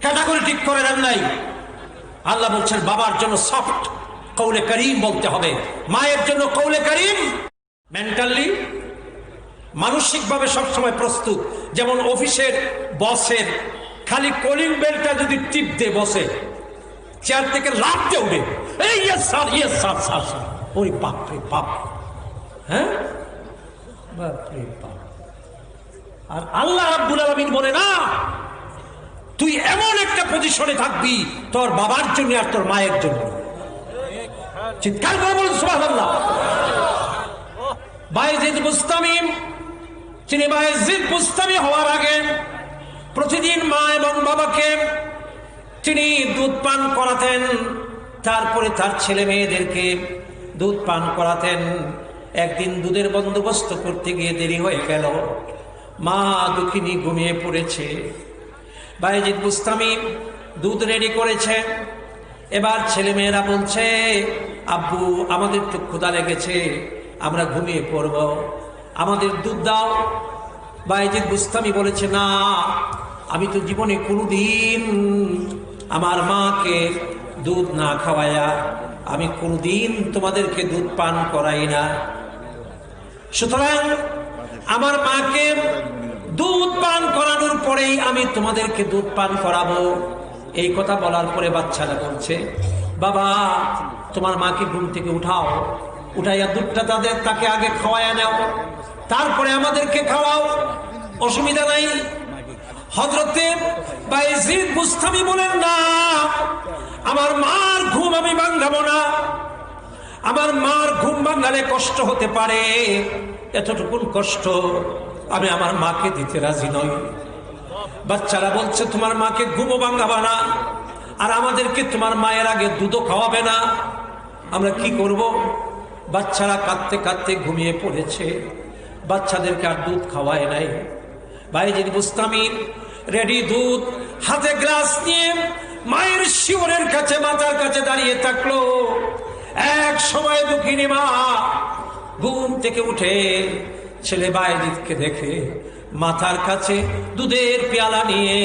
ক্যাটাগরি ঠিক করে দেন নাই। আল্লাহ বলছেন বাবার জন্য সফট কাউলে কারীম বলতে হবে, মায়ের জন্য কাউলে কারীম। মেন্টালি মানসিকভাবে সবসময় প্রস্তুত। যেমন অফিসের বসের খালি কলিং বেলটা যদি টিপ দিয়ে বসে, চেয়ার থেকে লাফ দিয়ে উঠে, এই yes sir, yes sir, sir sir, ওই বাপ রে বাপ, হ্যাঁ বাপ রে বাপ। আর আল্লাহ রাব্বুল আলামিন বলে না, তুই এমন একটা পজিশনে থাকবি তোর বাবার জন্য আর তোর মায়ের জন্য। চিৎকার করে বলুন সুবহানাল্লাহ। বায়েজিদ বুস্তামি, তিনি বায়েজিদ বুস্তামি হওয়ার আগে প্রতিদিন মা এবং বাবাকে তিনি দুধ পান করাতেন, তারপরে তার ছেলে মেয়েদেরকে দুধ পান করাতেন। একদিন দুধের বন্দোবস্ত করতে গিয়ে দেরি হয়ে গেল, মা দুঃখিনী ঘুমিয়ে পড়েছে। বায়েজিদ বুস্তামি দুধ রেডি করেছে। এবার ছেলে মেয়েরা বলছে আব্বু আমাদের তো ক্ষুধা লেগেছে, আমরা ঘুমিয়ে পড়ব, আমাদের দুধ দাও। বায়েজিদ বুস্তামি বলেছে না, আমি তো জীবনে কোনোদিন আমার মাকে দুধ না খাওয়ায়া আমি কোনোদিন তোমাদেরকে দুধ পান করাই না, সুতরাং আমার মাকে দুধ পান করানোর পরেই আমি তোমাদেরকে দুধ পান করাবো। এই কথা বলার পরে বাচ্চারা বলছে বাবা তোমার মাকে ঘুম থেকে উঠাও, উঠাইয়া দুধটা তাকে আগে খাওয়াইয়া নাও, তারপরে আমাদেরকে খাওয়াও, অসুবিধা নাই। হযরতে বায়েজিদ বুস্তামি বলেন না, আমার মার ঘুম আমি ভাঙাবো না, আমার মার ঘুম ভাঙালে কষ্ট হতে পারে, এতটুকুন কষ্ট আমি আমার মাকে দিতে রাজি নই। বাচ্চারা বলছে তোমার মাকে ঘুমও ভাঙাবা না, আর আমাদেরকে তোমার মায়ের আগে দুধও খাওয়াবে না, আমরা কি করব? বাচ্চারা কাঁদতে কাঁদতে ঘুমিয়ে পড়েছে, বাচ্চাদেরকে আর দুধ খাওয়ায় নাই। বায়েজিদ বুস্তামি রেডি দুধ হাতে গ্লাস নিয়ে মায়ের শিওরের কাছে, মাথার কাছে দাঁড়িয়ে থাকলো। এক সময় দুঃখিনী মা ঘুম থেকে উঠে ছেলে বায়েজিদকে দেখে মাথার কাছে দুধের পেয়ালা নিয়ে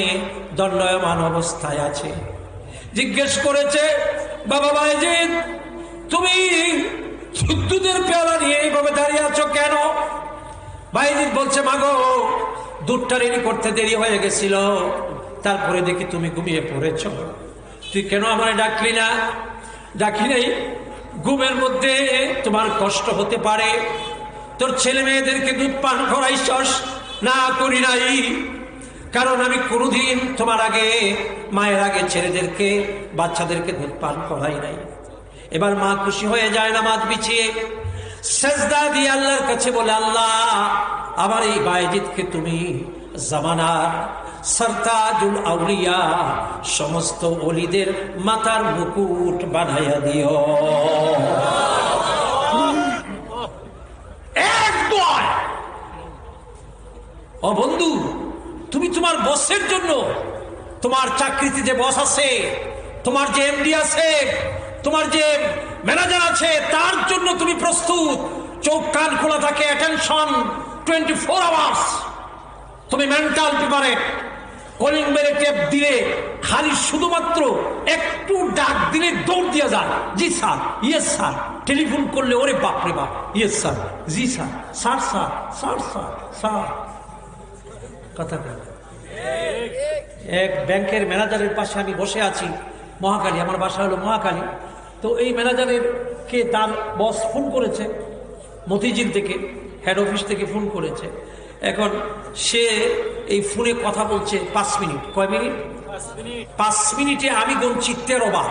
দণ্ডায়মান অবস্থায় আছে। জিজ্ঞেস করেছে বাবা বায়েজিদ তুমি দুধের পেয়ালা নিয়ে এইভাবে দাঁড়িয়ে আছো কেন? বাইজিদ বলছে, মাগো দুধটা রেডি করতে দেরি হয়ে গেছিল, তারপরে দেখি তুমি ঘুমিয়ে পড়েছ, তুই কেন আমায় ডাকলি না? ডাকি নাই, ঘুমের মধ্যে তোমার কষ্ট হতে পারে, তোর ছেলে মেয়েদেরকে দুধ পান করাইছস। না, করি নাই, কারণ আমি কোনোদিন তোমার আগে, মায়ের আগে ছেলেদেরকে, বাচ্চাদেরকে দুধ পান করাই নাই। এবার মা খুশি হয়ে যায়, নামাজ বিছিয়ে সেজদা দিয়ে আল্লাহর কাছে বলে, আল্লাহ আমার এই বাইজিদকে তুমি জামানার সরতাজুল আউলিয়া, সমস্ত ওলিদের মাথার মুকুট বানাইয়া দিও। ও বন্ধু, তুমি তোমার বসের জন্য, তোমার চাকরিতে যে বস আছে, তোমার যে এমডি আছে, তোমার যে ম্যানেজার আছে, তার জন্য তুমি প্রস্তুত, চোখ কান খোলা থাকে, অ্যাটেনশন 24 আওয়ার্স। তুমি মেন্টাল পেপারে কলিং বেলে টেপ দিলে, খালি শুধুমাত্র একটু ডাক দিলে দৌড় দিয়ে যান, জি স্যার, ইয়েস স্যার। টেলিফোন করলে, ওরে বাপরে বাপ, ইয়েস স্যার, জি sir, sir sir, sir sir, sir. কথা বলে এক ব্যাংকের ম্যানেজারের পাশে আমি বসে আছি, মহাকালী, আমার বাসা হলো মহাকালী। তো এই ম্যানেজারের কে তার বস ফোন করেছে, মতিঝিল থেকে, হেড অফিস থেকে ফোন করেছে। এখন সে এই ফোনে কথা বলছে 5 মিনিট। কয় মিনিট? 5 মিনিটে আমি গুনছি 13 বার।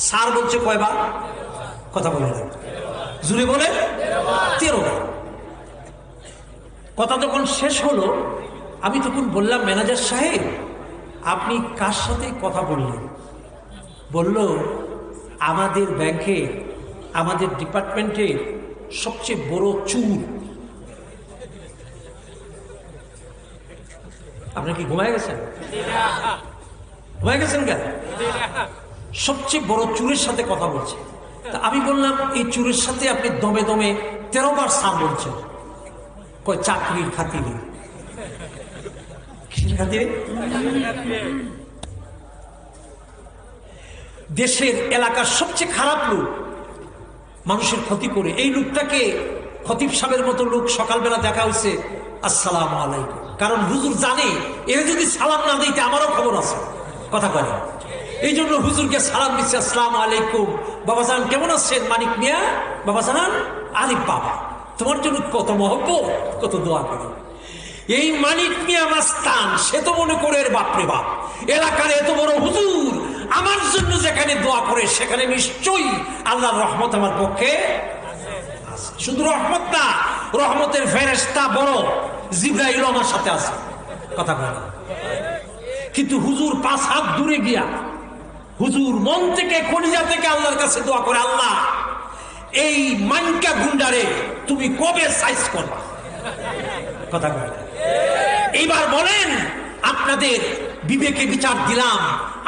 স্যার বলছে কয়বার? কথা বলে না, জুড়ে বলে 13 বার। কথা যখন শেষ হলো, আমি তখন বললাম, ম্যানেজার সাহেব আপনি কার সাথে কথা বললেন? বলল, আমাদের ব্যাংকে, আমাদের ডিপার্টমেন্টে সবচেয়ে বড় চুর। আপনি কি ঘুমায় গেছেন? ঘুমায় গেছেন কেন? সবচেয়ে বড় চুরের সাথে কথা বলছে। তা আমি বললাম, এই চুরের সাথে আপনি দমে দমে 13 বার স্যার বলছেন? কয় চাকরির খাতিরে। দেশের এলাকার সবচেয়ে খারাপ লোক, মানুষের ক্ষতি করে, এই লোকটাকে খতিব সাহেবের মতো লোক সকালবেলা দেখা হয়েছে, আসসালামু আলাইকুম। কারণ হুজুর জানে এরা যদি সালাম না দিতে আমারও খবর আছে, কথা বলে, এই জন্য হুজুরকে সালাম দিচ্ছে, আসসালামু আলাইকুম বাবা জান, কেমন আছেন? মানিক মিয়া বাবা জানান, আরে বাবা তোমার জন্য কত মহব্বত, কত দোয়া করে। এই মানিক মিয়া মাস্তান, সে তো মনে করে এর বাপরে বাপ, এলাকার এত বড় হুজুর আমার জন্য যেখানে দোয়া করে, সেখানে নিশ্চয়ই আল্লাহর রহমত আমার পক্ষে। শুধু রহমত না, রহমতের ফেরেশতা বড় জিবরাইল আমার সাথে আছে, কথা বলে। কিন্তু হুজুর 5 হাত দূরে গিয়া, হুজুর মন থেকে, কলিজা থেকে আল্লাহর কাছে দোয়া করে, আল্লাহ এই মানকা গুন্ডারে তুমি কবে সাইজ করবা, কথা বলে। এইবার বলেন, আপনাদের বিবেকে বিচার দিলাম,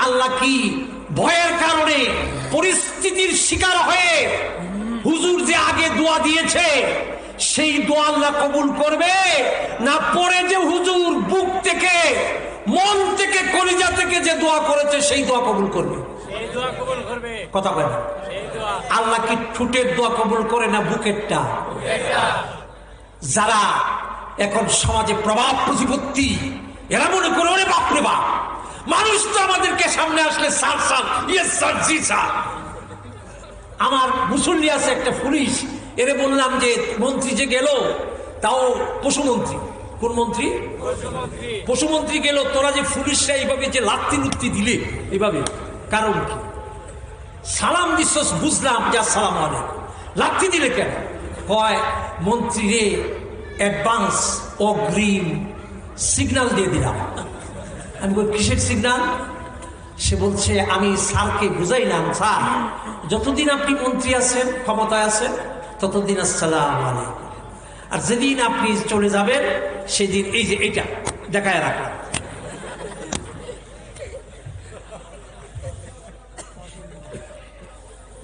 আল্লাহ কি ভয়ের কারণে, পরিস্থিতির শিকার হয়ে হুজুর যে আগে দোয়া দিয়েছে সেই দোয়া আল্লাহ কবুল করবে না? পরে যে হুজুর বুক থেকে, মন থেকে, কলিজা থেকে যে দোয়া করেছে সেই দোয়া কবুল করবে? কথা বলে। আল্লাহ কি ঠোঁটের দোয়া কবুল করে না বুকেরটা? যারা এখন সমাজে প্রভাব প্রতিপত্তি, এরা মনে করে, ওরে বাপরে বাপ, মানুষ তো আমাদেরকে সামনে আসলে স্যার স্যার, ইয়েস স্যার, জি স্যার। আমার মুসল্লি আছে একটা পুলিশ, এরে বললাম যে মন্ত্রী যে গেল, তাও পশুমন্ত্রী, কোন মন্ত্রী? পশুমন্ত্রী গেল, তোরা যে পুলিশরা এইভাবে যে লাত্তি লুত্তি দিলে এইভাবে, কারণ কি? সালাম দিচ্ছস বুঝলাম যে আসসালামু আলাইকুম, লাত্তি দিলে কেন? হয় মন্ত্রী রে অ্যাডভান্স অগ্রিম সিগন্যাল দিয়ে দিলাম। আমি বলি, কিসের সিগন্যাল? সে বলছে, আমি স্যারকে বুঝাইলাম, স্যার যতদিন আপনি মন্ত্রী আছেন, ক্ষমতায় আছেন, ততদিন আসসালামু আলাইকুম, আর যেদিন আপনি চলে যাবেন সেদিন এই যে এটা দেখায় রাখলাম।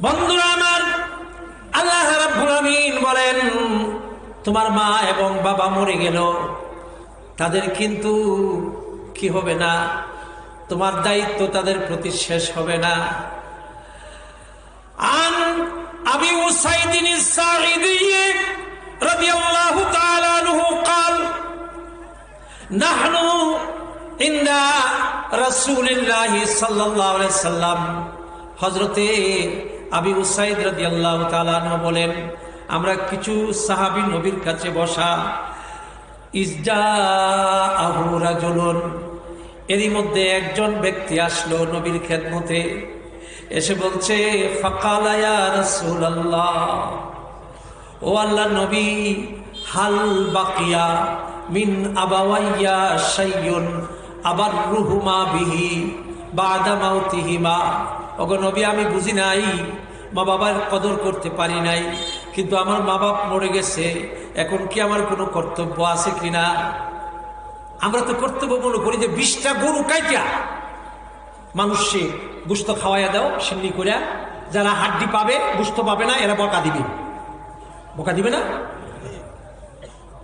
বন্ধুরা আমার, আল্লাহ রাব্বুল আমিন বলেন, তোমার মা এবং বাবা মরে গেল, তাদের কিন্তু কি হবে না? তোমার দায়িত্ব তাদের প্রতি শেষ হবে না। আন আবি উসাইদিন আস-সাঈদী রাদিয়াল্লাহু তাআলা আনহু নাহনু ইনদা রাসূলিল্লাহি সাল্লাল্লাহু আলাইহি সাল্লাম। হযরতে আবু উসাইদ রাদিয়াল্লাহু তাআলা আনহু বলেন, আমরা কিছু সাহাবী নবীর কাছে বসা। ইজজাআহু রাজুলুন, এরই মধ্যে একজন ব্যক্তি আসলো নবীর খেদমতে, এসে বলছে, ফাকালা ইয়া রাসূলুল্লাহ, ও আল্লাহর নবী, হাল বাকিয়া মিন আবাওয়াইয়া শাইয়ুন আবাররুহুমা বিহি বাদা মাউতিহিমা। ওগো নবী, আমি বুঝি নাই, মা বাবার কদর করতে পারি নাই, কিন্তু আমার মা বাপ মরে গেছে, এখন কি আমার কোনো কর্তব্য আছে কিনা? আমরা তো কর্তব্য মনে করি যে 20টা গরু কাইটা মানুষে গোস্ত খাওয়াইয়া দাও সিন্নি করিয়া, যারা হাড্ডি পাবে গোস্ত পাবে না, এরা বকা দিবে। বকা দিবে না?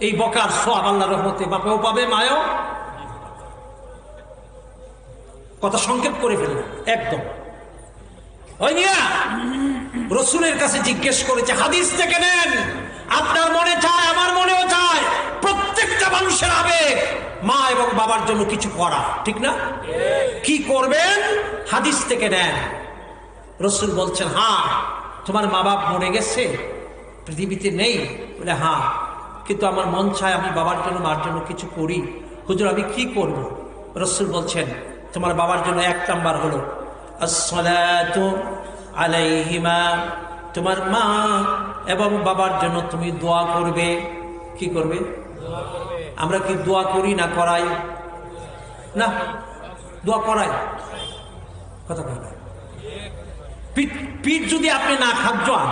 এই বকার সওয়াব আল্লাহর রহমতে বাপেও পাবে, মায়েও। কথা সংক্ষেপ করে ফেললাম একদম। ওই মিয়া রসুলের কাছে জিজ্ঞেস করেছে, হাদিস থেকে নেন, আপনার মনে চায়, আমার মনেও চায়, প্রত্যেকটা মানুষের আবেগ মা এবং বাবার জন্য কিছু করা, ঠিক না? কি করবেন? হাদিস থেকে নেন। রসুল বলছেন, হ্যাঁ, তোমার মা বাপ মরে গেছে, পৃথিবীতে নেই? বলে হ্যাঁ, কিন্তু আমার মন চায় আমি বাবার জন্য মার জন্য কিছু করি। হুজুর, আমি কি করব? রসুল বলছেন, তোমার বাবার জন্য 1 নাম্বার হলো আসসালাতু আলাইহিমা, তোমার মা এবং বাবার জন্য তুমি দোয়া করবে। কি করবে? আমরা কি দোয়া করি না করাই? না, দোয়া করাই। কথা বলবে, পিঠ যদি আপনি না খাদ্য আন,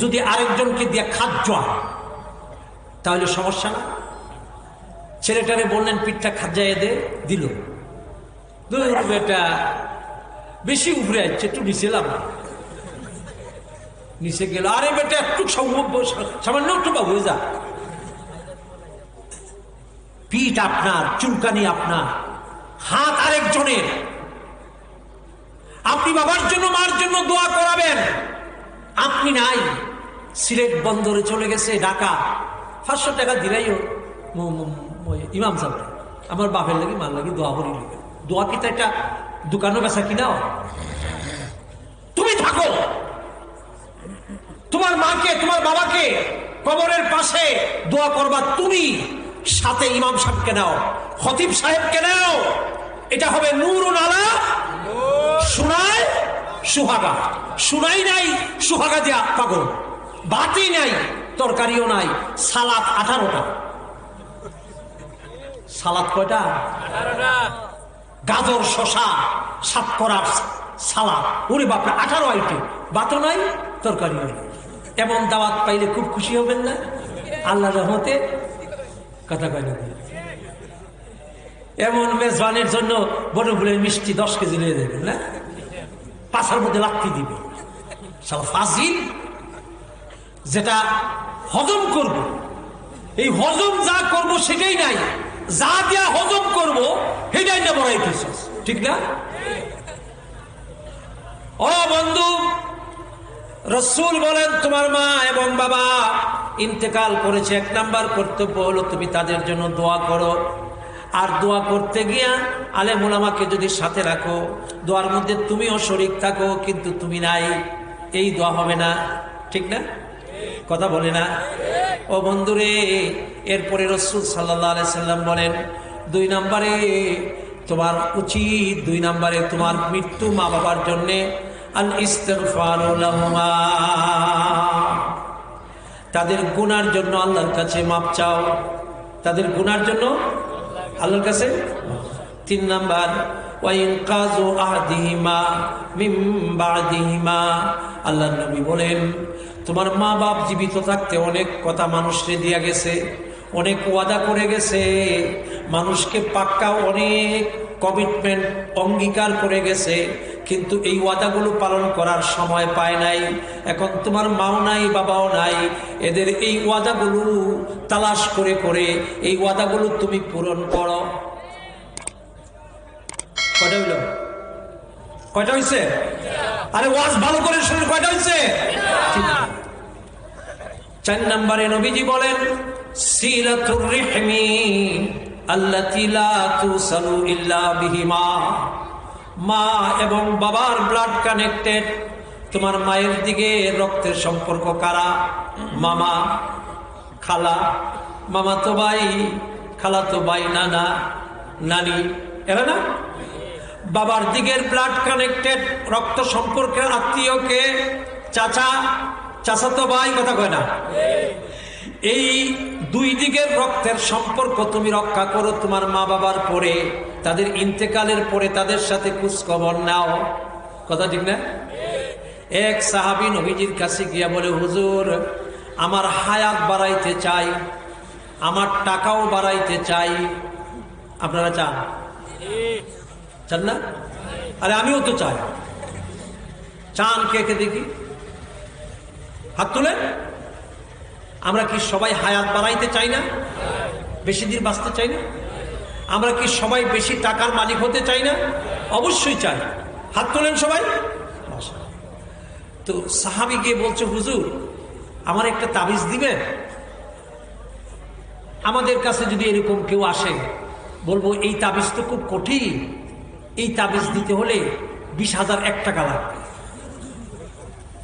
যদি আরেকজনকে দিয়ে খাদ্য আন, তাহলে সমস্যা না? ছেলেটারে বললেন পিঠটা খাদ্যায় দে, দিল, বেটা বেশি উপরে আসছে, একটু নিচে লাভ, নিচে গেল, আরে বেটা একটু সামান্য একটু বা হয়ে যা। পিঠ আপনার, চুলকানি আপনার, হাত আরেকজনের। আপনি বাবার জন্য মার জন্য দোয়া করাবেন, আপনি নাই, সিলেট বন্দরে চলে গেছে ঢাকা, 500 টাকা দিলাইও ইমাম সাহেব, আমার বাপের লাগি মার লাগি দোয়া করি। দোয়া কি তো একটা দোকানও বেচা কিনাও? তুমি থাকো, তোমার মাকে তোমার বাবাকে কবরের পাশে দোয়া করবা তুমি, সাথে ইমাম সাহেবকে নাও, খতিব সাহেবকে নাও। এটা হবে নূরুন আলা সুনায় সুহাগা। সুনাই নাই, সুহাগা দিয়া পাগল, বাতি নাই, তরকারিও নাই, সালাদ 18টা। সালাদ কয়টা? 18টা। গাজর, শশা, সাতকরার সালাদ, ওরে বাপরে 18 আইটেম, বাতও নাই, তরকারিও নাই। এমন দাওয়াত পাইলে খুব খুশি হবেন না? আল্লাহর রহমতে কথা কয় না। এমন মেজবানের জন্য বড় ফুলের মিষ্টি 10 কেজি নিয়ে দেবেন না, পাশার মধ্যে লাত্তি দিবে। ফাজিল, যেটা হজম করব, এই হজম যা করব সেটাই নাই, যা দিয়া হজম করব সেটাই না বড়াই কিছু, ঠিক না? ও বন্ধু, রসুল বলেন তোমার মা এবং বাবা ইন্তেকাল করেছে, 1 নাম্বার কর্তব্য হলো তুমি তাদের জন্য দোয়া করো। আর দোয়া করতে গিয়া আলেম ওলামাকে যদি সাথে রাখো, দোয়ার মধ্যে তুমিও শরীক থাকো, কিন্তু তুমি নাই, এই দোয়া হবে না, ঠিক না? কথা বলে না? ও বন্ধুরে, এরপরে রাসূল সাল্লাল্লাহু আলাইহি সাল্লাম বলেন 2 নম্বরে তোমার উচিত, 2 নম্বরে তোমার মৃত্যু মা বাবার জন্য আল ইস্তিগফারু লাহুমা, তাদের গুনার জন্য আল্লাহর কাছে মাপ চাও, তাদের গুনার জন্য আল্লাহর কাছে। 3 নাম্বার ওয়া ইনকাযু আহদিহিমা মিন বা'দিহিমা, আল্লাহর নবী বলেন তোমার মা বাপ জীবিত থাকতে অনেক কথা মানুষকে দিয়া গেছে, অনেক ওয়াদা করে গেছে, মানুষকে পাক্কা অনেক কমিটমেন্ট অঙ্গীকার করে গেছে, কিন্তু এই ওয়াদাগুলো পালন করার সময় পায় নাই। এখন তোমার মাও নাই, বাবাও নাই, এদের এই ওয়াদাগুলো তালাশ করে করে এই ওয়াদাগুলো তুমি পূরণ করো। কয়টা হইল? কয়টা হয়েছে? আরে ওয়াজ ভালো করে শুনুন, কয়টা হয়েছে? 4 নম্বরে নবীজি বলেন সিলাতুর রিহমি আল্লাতী লা তুসালু ইল্লা বিহিমা, মা এবং বাবার ব্লাড কানেক্টেড। তোমার মায়ের দিকে রক্তের সম্পর্ক কারা? মামা, খালা, মামাতো ভাই, খালাতো ভাই, নানা, নানি, এরা না? বাবার দিকের ব্লাড কানেক্টেড রক্ত সম্পর্কের আত্মীয়কে চাচা, চাচাতো ভাই, কথা কয় না? এই দুই দিকের রক্তের সম্পর্ক তুমি রক্ষা করো তোমার মা বাবার পরে, তাদের ইন্তেকালের পরে তাদের সাথে খোঁজখবর নাও। কথা ঠিক না? এক সাহাবী নবীজির কাছে গিয়া বলে, হুজুর, আমার হায়াত বাড়াইতে চাই, আমার টাকাও বাড়াইতে চাই। আপনারা চান? চান না? আরে আমিও তো চাই। চান কে কে দেখি? হাত তুলেন। আমরা কি সবাই হায়াত বাড়াইতে চাই না? বেশি দিন বাঁচতে চাই না? আমরা কি সবাই বেশি টাকার মালিক হতে চাই না? অবশ্যই চাই। হাত তোলেন সবাই। তো সাহাবী গিয়ে বলছে, হুজুর, আমার একটা তাবিজ দিবেন? আমাদের কাছে যদি এরকম কেউ আসে, বলবো এই তাবিজ তো খুব কঠিন, এই তাবিজ দিতে হলে 20,001 টাকা লাগবে।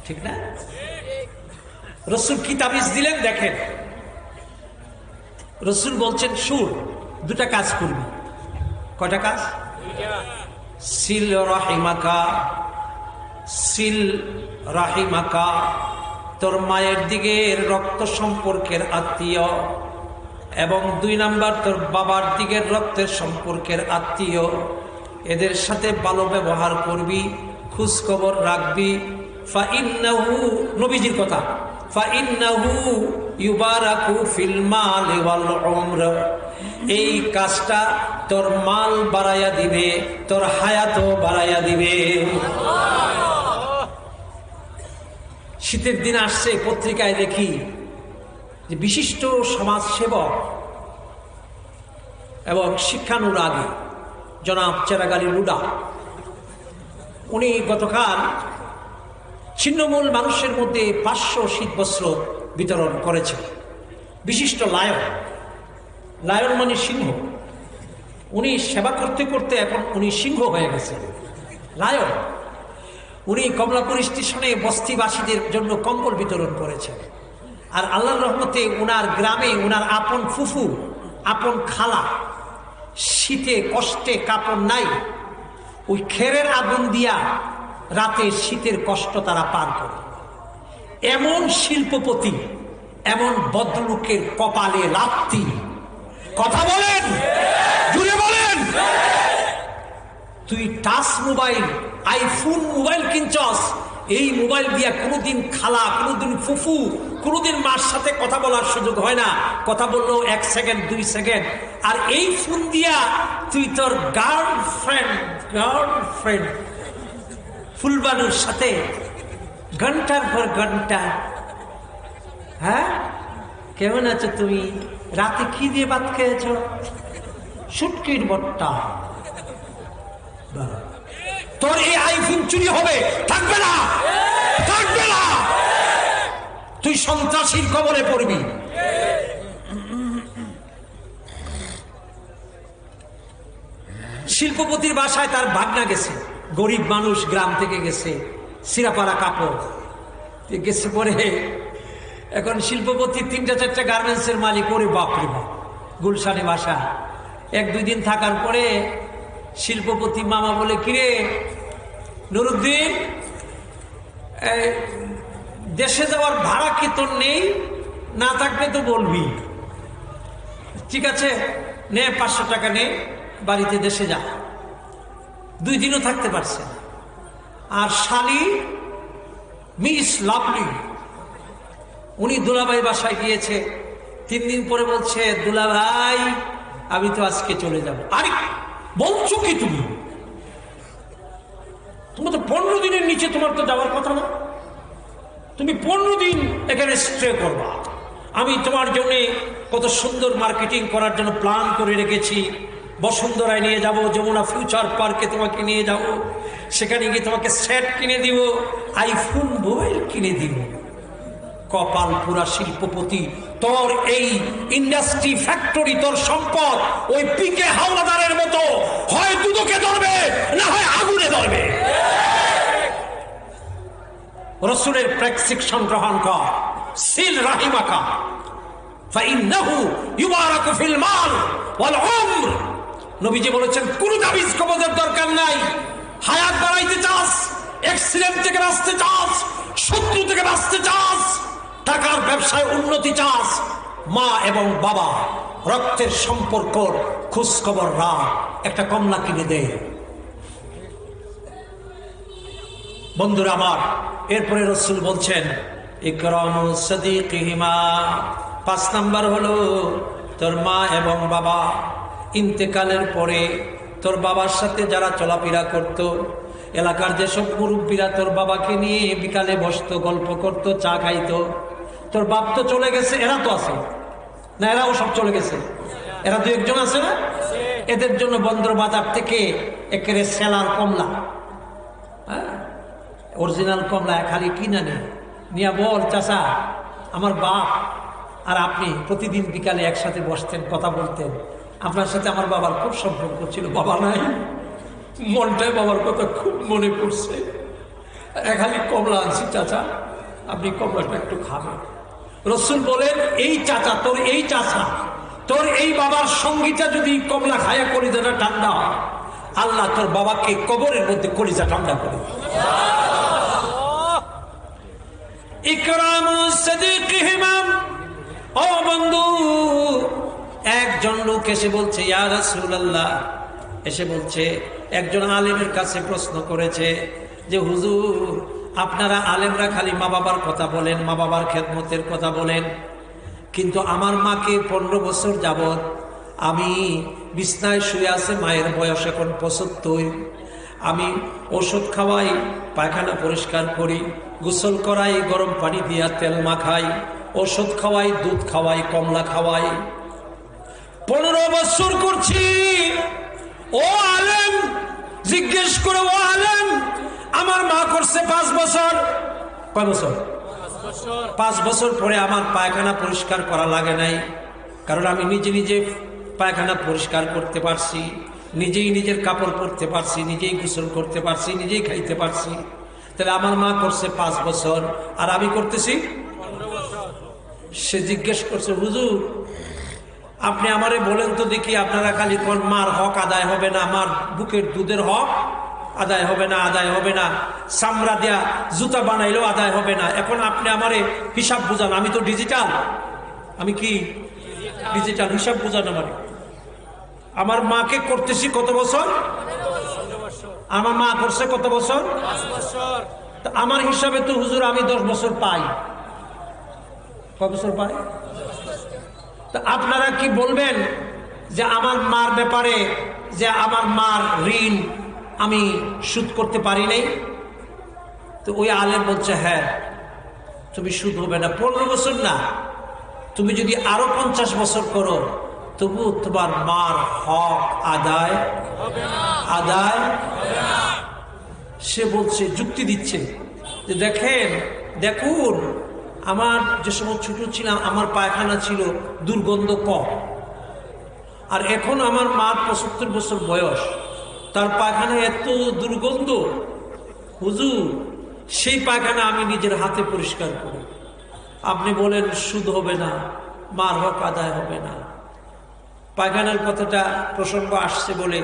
ঠিক না? রসুল কি তাবিজ দিলেন দেখেন। রসুল বলছেন, সুর, দুটা কাজ করবি। কয়টা কাজ? সিল রাহিমাকা, সিল রাহিমাকা, তোর মায়ের দিকে রক্ত সম্পর্কের আত্মীয়, এবং 2 নাম্বার তোর বাবার দিকের রক্তের সম্পর্কের আত্মীয়, এদের সাথে ভালো ব্যবহার করবি, খোঁজ খবর রাখবি। ফাইন্নাহু, নবীজির কথা, ফাইন্নাহু ইউবারাকু ফিল মাল ওয়াল উমর, এই কাজটা তোর মাল বাড়াইয়া দিবে, তোর হায়াতও বাড়াইয়া দিবে। শীতের দিন আসছে, পত্রিকায় দেখি যে বিশিষ্ট সমাজসেবক এবং শিক্ষানুরাগী জনাব চেরাগ আলী লুডা, উনি গতকাল ছিন্নমূল মানুষের মধ্যে 500 শীতবস্ত্র বিতরণ করেছেন। বিশিষ্ট লায়ন, লায়ন মানে সিংহ। উনি সেবা করতে করতে এখন উনি সিংহ হয়ে গেছেন, লায়ন। উনি কমলাপুর স্টেশনে বস্তিবাসীদের জন্য কম্বল বিতরণ করেছেন। আর আল্লাহর রহমতে উনার গ্রামে উনার আপন ফুফু, আপন খালা, শীতে কষ্টে কাপড় নাই, ওই খেরের আগুন দিয়া রাতে শীতের কষ্ট তারা পার করে। এমন শিল্পপতি, এমন ভদ্রলোকের কপালে লাপ্তি। কথা বলেন, জুড়ে বলেন। তুই টাচ মোবাইল, আইফোন মোবাইল কিনছস, এই মোবাইল দিয়া কোনোদিন খালা, কোনোদিন ফুফু, কোনোদিন মার সাথে কথা বলার সুযোগ হয় না। কথা বললো 1 সেকেন্ড 2 সেকেন্ড। আর এই ফোন দিয়া তুই তোর গার্লফ্রেন্ড ফুলবানুর সাথে ঘন্টার পর ঘন্টা, হ্যাঁ, কেমন আছো তুমি, রাতে কি দিয়ে ভাত খেয়েছ? শুটকির ভর্তা। তোর এই আইফোন চুরি হবে, থাকবে না, থাকবে না। তুই সন্ত্রাসীর কবলে পড়বি। শিল্পপতির বাসায় তার ভাগনা গেছে, গরিব মানুষ, গ্রাম থেকে গেছে, সিরাপাড়া কাপড় গেছে। পরে এখন শিল্পপতি 3-4টা গার্মেন্টসের মালিক। ওরে বাপরে বাপ, গুলশানে বাসা। 1-2 দিন থাকার পরে শিল্পপতি মামা বলে, কিরে নুরুদ্দিন, দেশে যাওয়ার ভাড়া কি তোর নেই? না থাকলে তো বলবি। ঠিক আছে, নে 500 টাকা নে, বাড়িতে দেশে যা। 2 দিনও থাকতে পারছে না। আর শালি মিস লাভলি, উনি দুলাভাই বাসায় গিয়েছে। 3 দিন পরে বলছে, দুলাভাই আমি তো আজকে চলে যাব। আরে বলছো কি তুমি? তোমার তো 15 দিনের নিচে তোমার তো যাওয়ার কথা না। তুমি 15 দিন এখানে স্টে করবা। আমি তোমার জন্য কত সুন্দর মার্কেটিং করার জন্য প্ল্যান করে রেখেছি। বসুন্ধরায় নিয়ে যাব, যমুনা ফিউচার পার্কে তোমাকে নিয়ে যাব, সেখানে গিয়ে তোমাকে সেট কিনে দিব, আইফোন মোবাইল কিনে দিব। কপাল পুরা শিল্পপতি, তোর এই ইন্ডাস্ট্রি ফ্যাক্টরি, তোর সম্পদ ওই পিকে হাওলাদারের মতো হয় দুদকে ধরবে না হয় আগুনে ধরবে। রসুলের প্রেসক্রিপশন গ্রহণ কর, সিল রাহিমাকা ফাইন্নাহু ইউবারাকু ফিল মাল ওয়াল উমর। নবীজি বলেছেন কোন তাবিজ কবজের দরকার নাই। হায়াত বাড়াইতে চাস, অ্যাক্সিডেন্ট থেকে বাঁচতে চাস, শত্রু থেকে বাঁচতে চাস, টাকার ব্যবসায় উন্নতি চাস, মা এবং বাবা রক্তের সম্পর্ক খোঁজ খবর রাখ, একটা কমলা কিনে দে। বন্ধুরা আমার, এরপরে রাসূল বলছেন ইকরামু সাদিকিহিমা, 5 নাম্বার হলো তোর মা এবং বাবা ইন্তেকালের পরে তোর বাবার সাথে যারা চলাফেরা করত, এলাকার যেসব মুরব্বীরা তোর বাবাকে নিয়ে বিকালে বসতো, গল্প করত, চা খাইতো, তোর বাপ তো চলে গেছে, এরা তো আছে না? এরাও সব চলে গেছে, এরা 2-1 আছে না? এদের জন্য বন্দর বাজার থেকে একেবারে সেলার কমলা, অরিজিনাল কমলা খালি কিনা নিয়ে বল, চাচা আমার বাপ আর আপনি প্রতিদিন বিকালে একসাথে বসতেন, কথা বলতেন, আপনার সাথে আমার বাবার খুব সম্পর্ক ছিল, বাবা নাই, মনটায় বাবার কথা খুব মনে পড়ছে, খালি কমলা আনছি চাচা, আপনি কমলাটা একটু খাবেন। রসুল বলেন এই চাচা, তোর এই চাচা, তোর এই বাবার সঙ্গীটা যদি কমলা খায়া কলিজাটা ঠান্ডা হয়, আল্লাহ তোর বাবাকে কবরের মধ্যে কলিজা ঠান্ডা করে। ইকরামু সাদিকিহিমা, ও বন্ধু, একজন লোক এসে বলছে ইয়া রাসূলুল্লাহ, এসে বলছে একজন আলেমের কাছে প্রশ্ন করেছে যে হুজুর, আপনারা আলেমরা খালি মা বাবার কথা বলেন, মা বাবার খেদমতের কথা বলেন, কিন্তু আমার মাকে 15 বছর যাবত আমি বিছনায় শুয়ে আছে, মায়ের বয়স এখন 75, আমি ওষুধ খাওয়াই, পায়খানা পরিষ্কার করি, গোসল করাই, গরম পানি দিয়া তেল মাখাই, ওষুধ খাওয়াই, দুধ খাওয়াই, কমলা খাওয়াই, 15 বছর করছি। ও আলেম, জিজ্ঞেস করে, ও আলেম, আমার মা করছে 5 বছর। কয় বছর? 5 বছর পরে আমার পায়খানা পরিষ্কার করা লাগে নাই, কারণ আমি নিজে নিজে পায়খানা পরিষ্কার করতে পারছি, নিজেই নিজের কাপড় পরতে পারছি, নিজেই গোসল করতে পারছি, নিজেই খাইতে পারছি। তাহলে আমার মা করছে 5 বছর আর আমি করতেছি 15 বছর। সে জিজ্ঞেস করছে হুজুর, আপনি আমারে বলেন তো দেখি, আপনারা খালি কোন মার হক আদায় হবে না, মার বুকের দুধের হক আদায় হবে না, আদায় হবে না, চামড়া দিয়া জুতা বানাইলেও আদায় হবে না, এখন আপনি আমারে হিসাব বুঝান, আমি তো ডিজিটাল, আমি কি ডিজিটাল, হিসাব বুঝান আমারে। আমার মাকে করতেছি কত বছর? আমার মা করছে কত বছর? 5 বছর। আমার হিসাবে তো হুজুর আমি 10 বছর পাই। কত বছর পাই? তা আপনারা কি বলবেন যে আমার মার ব্যাপারে, যে আমার মার ঋণ আমি সুদ করতে পারি নাই? তো ওই আলেম বলছে হ্যাঁ, তুমি সুদ হবে না, 15 বছর না, তুমি যদি আরো 50 বছর করো তবু তোমার মার হক আদায় আদায়। সে বলছে, যুক্তি দিচ্ছে যে দেখুন আমার যে সময় ছোট ছিলাম আমার পায়খানা ছিল দুর্গন্ধ কম, আর এখন আমার মার 75 বছর বয়স, তার পায়খানা এত দুর্গন্ধ, হুজুর সেই পায়খানা আমি নিজের হাতে পরিষ্কার করি, আপনি বলেন সুদ হবে না, মার হক আদায় হবে না। পায়খানার কথাটা প্রসঙ্গ আসছে বলে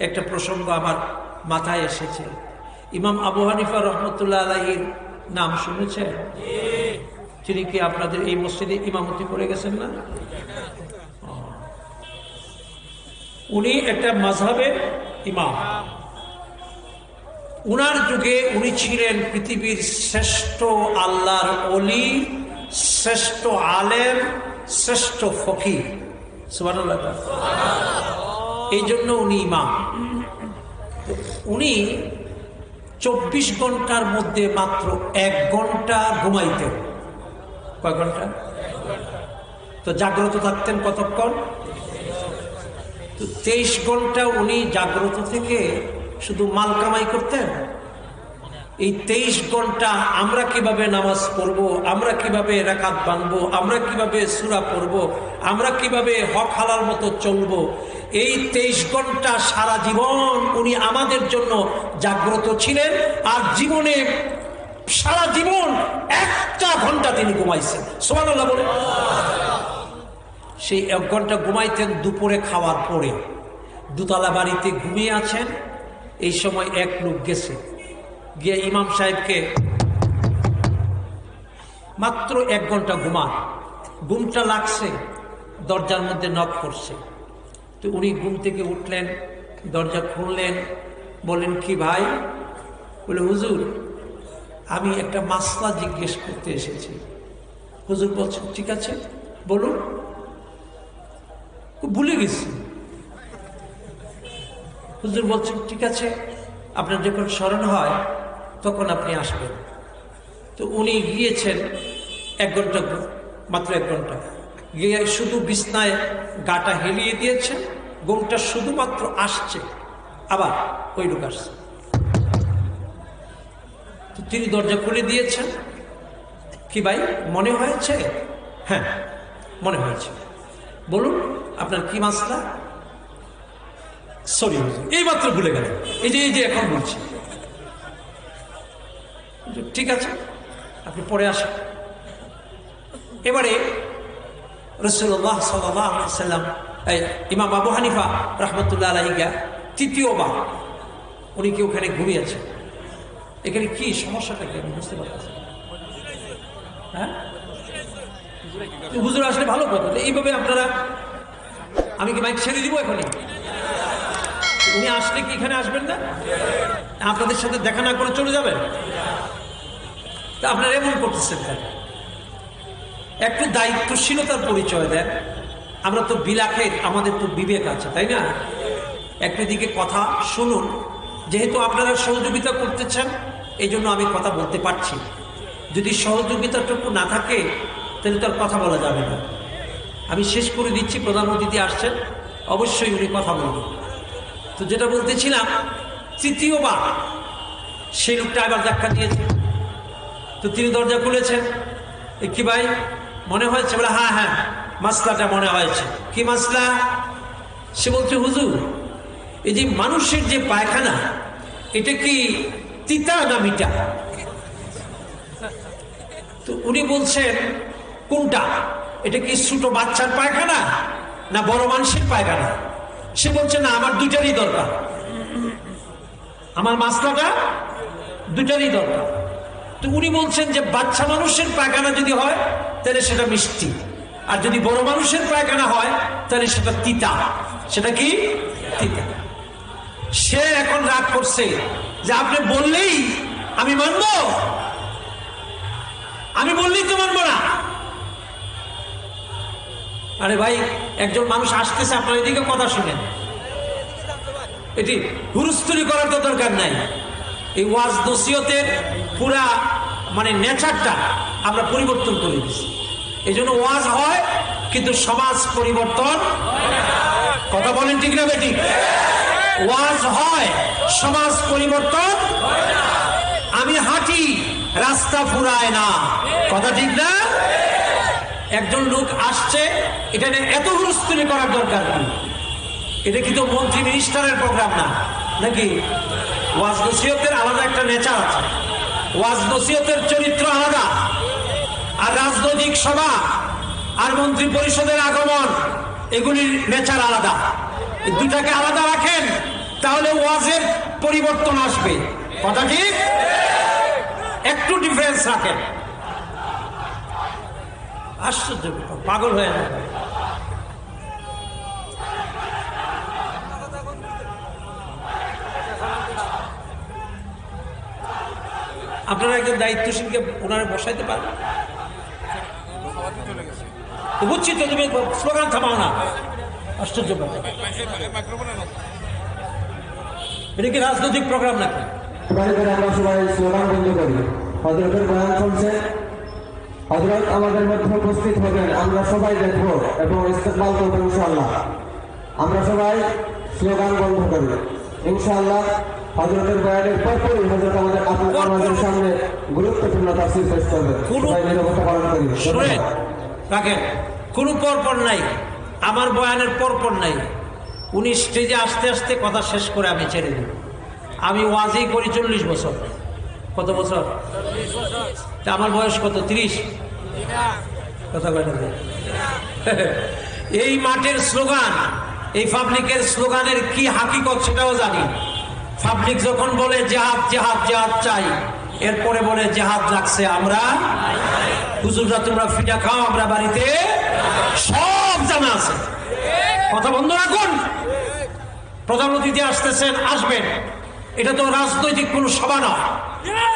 একটা প্রসঙ্গ আমার মাথায় এসেছে। ইমাম আবু হানিফা রহমতুল্লাহ আলাইহির নাম শুনেছেন? তিনি কি আপনাদের এই মসজিদে ইমামতি করে গেছেন না? উনি একটা মাযহাবের ইমাম। উনার যুগে উনি ছিলেন পৃথিবীর শ্রেষ্ঠ আল্লাহর ওলি, শ্রেষ্ঠ আলেম, শ্রেষ্ঠ ফকিহ। সুবহানাল্লাহ। এই জন্য উনি ইমাম। উনি 24 ঘন্টার মধ্যে মাত্র 1 ঘন্টা ঘুমাইতেন। কয় ঘন্টা? তো জাগ্রত থাকতেন কতক্ষণ? তো 23 ঘন্টা উনি জাগ্রত থেকে শুধু মাল কামাই করতেন? এই 23 ঘন্টা আমরা কিভাবে নামাজ পড়বো, আমরা কিভাবে রাকাত বাঁধবো, আমরা কিভাবে সূরা পড়বো, আমরা কিভাবে হক হালাল মতো চলবো, এই 23 ঘন্টা সারা জীবন উনি আমাদের জন্য জাগ্রত ছিলেন। আর জীবনে সারা জীবন 1টা ঘন্টা তিনি ঘুমাইছেন। সুবহানাল্লাহ বলে। সেই 1 ঘন্টা ঘুমাইতেন দুপুরে খাওয়ার পরে। দোতলা বাড়িতে ঘুমিয়ে আছেন, এই সময় এক লোক গেছে, গিয়ে ইমাম সাহেবকে মাত্র 1 ঘন্টা ঘুমান, ঘুমটা লাগছে, দরজার মধ্যে নক করছে। তো উনি ঘুম থেকে উঠলেন, দরজা খুললেন, বলেন কি ভাই? বলে হুজুর আমি একটা মাসলা জিজ্ঞেস করতে এসেছি। হুজুর বলছেন ঠিক আছে বলুন। ভুলে গেছি। হুজুর বলছেন ঠিক আছে, আপনার যখন স্মরণ হয় তখন আপনি আসবেন। তো উনি গিয়েছেন 1 ঘন্টা, মাত্র 1 ঘন্টা গিয়ে শুধু বিছনায় গাটা হেলিয়ে দিয়েছেন, ঘুমটা শুধুমাত্র আসছে, আবার ওই লোক আসছে। তো তিনি দরজা খুলে দিয়েছেন। কি ভাই মনে হয়েছে? হ্যাঁ মনে হয়েছে, বলুন আপনার কি মাসলা? সরি এই মাত্র ভুলে গেলেন, এই যে এখন বলছি। ঠিক আছে আপনি পরে আসেন। এবারে রাসূলুল্লাহ সাল্লাল্লাহু আলাইহি ওয়াসাল্লাম, ইমাম আবু হানিফা রাহমাতুল্লাহ আলাইহি তৃতীয়বার উনি কি ওখানে ঘুমিয়েছেন। এখানে কি সমস্যাটা কি আমি বুঝতে পারতেছি। হ্যাঁ হুজুর আসলে ভালো কথা। এইভাবে আপনারা, আমি কি মাইক ছেড়ে দিব এখনই? উনি আসলে কি এখানে আসবেন না? আপনাদের সাথে দেখা না করে চলে যাবেন? তা আপনারা এমন করতেছেন কেন? একটু দায়িত্বশীলতার পরিচয় দেন। আমরা তো বিলাখের, আমাদের তো বিবেক আছে, তাই না? একটু দিকে কথা শুনুন। যেহেতু আপনারা সহযোগিতা করতেছেন এই জন্য আমি কথা বলতে পারছি। যদি সহযোগিতাটুকু না থাকে তাহলে তো আর কথা বলা যাবে না। আমি শেষ করে দিচ্ছি, প্রধান অতিথি আসছেন, অবশ্যই উনি কথা বলবেন। তো যেটা বলতেছিলাম, তৃতীয়বার সেই লোকটা আবার ধাক্কা দিয়েছে। তো তিনি দরজা খুলেছেন। কি ভাই মনে হয়েছে? বলে হ্যাঁ হ্যাঁ মাসলাটা মনে হয়েছে। কি মাসলা? সে বলছে হুজুর এই যে মানুষের যে পায়খানা, এটা কি তিতা না মিঠা? তো উনি বলছেন কোনটা? এটা কি ছোট বাচ্চার পায়খানা না বড় মানুষের পায়খানা? সে বলছে না আমার দুটারই দরকার, আমার মাসলাটা দুটারই দরকার। তো উনি বলছেন যে বাচ্চা মানুষের পায়খানা যদি হয় তাহলে সেটা মিষ্টি, আর যদি বড় মানুষের পায়খানা হয় তাহলে সেটা তিতা। সেটা কি? তিতা। সে এখন রাগ করছে যে আপনি বললেই আমি মানব, আমি বললেই তো মানব না। আরে ভাই একজন মানুষ আসতেছে, আপনার এদিকে কথা শুনেন। এটি হুরুস্তুরি করার তো দরকার নাই। এই ওয়াজ নসিহতের পুরা মানে নেচারটা আমরা পরিবর্তন করে দিচ্ছি। এই জন্য ওয়াজ হয় কিন্তু সমাজ পরিবর্তন। কথা বলেন ঠিক না বেটি? ওয়াজ হয়, সমাজ পরিবর্তন। আমি হাঁটি, রাস্তা ফুরায় না। কথা ঠিক না? একজন লোক আসছে, এটা এত হুলস্থুলি করার দরকার নেই। এটা কিন্তু মন্ত্রী মিনিস্টারের প্রোগ্রাম না, নাকি? ওয়াজ নসিহতের আলাদা একটা নেচার আছে, ওয়াজ নসিহতের চরিত্র আলাদা। আর রাজনৈতিক সভা আর মন্ত্রী পরিষদের আগমন, এগুলির নেচার আলাদা। এই দুটাকে আলাদা রাখেন, তাহলে ওয়াজের পরিবর্তন আসবে। কথা ঠিক? একটু ডিফারেন্স রাখেন। আশ্চর্য, পাগল হয়ে যাবে। আপনারা একজন দায়িত্বশীলকে ওনারা বসাইতে পারেন? বুঝছি তো, তুমি স্লোগান থামাও না। আশ্চর্য ব্যাপার। এটা কি রাজনৈতিক প্রোগ্রাম নাকি? আমরা সবাই স্লোগান বন্ধ করি। হযরতের বয়ান চলছে, হযরত আমাদের মধ্যে উপস্থিত হবেন, আমরা সবাই দেখবো এবং ইস্তেকবাল করবো ইনশাআল্লাহ। আমরা সবাই স্লোগান বন্ধ করি ইনশাআল্লাহ। হযরতের বয়ানের পরপরই হযরত আমাদের সামনে গুরুত্বপূর্ণ তাফসীর পেশ করবেন। সবাই নিরবতা পালন করি। শুনেন, রাখেন, কোনো পরপর নাই, আমার বয়ানের পরপর নাই। উনি স্টেজে আস্তে আস্তে কথা শেষ করে আমি ছেড়ে দিই। আমি ওয়াজই করি 40 বছর। কত বছর? তা আমার বয়স কত? 30। কথা কয় না? এই মাঠের স্লোগান, এই পাবলিকের স্লোগানের কি হাকিকত সেটাও জানি। পাবলিক যখন বলে জিহাদ জিহাদ জিহাদ চাই, এরপরে বলে জিহাদ লাগছে আমরা, হুজুররা তোমরা ফিটা খাও, আমরা বাড়িতে, সব জানা আছে। কথা বন্ধ রাখুন। প্রধান অতিথি আসতেছেন, আসবেন। এটা তো রাজনৈতিক কোনো সভা নয়,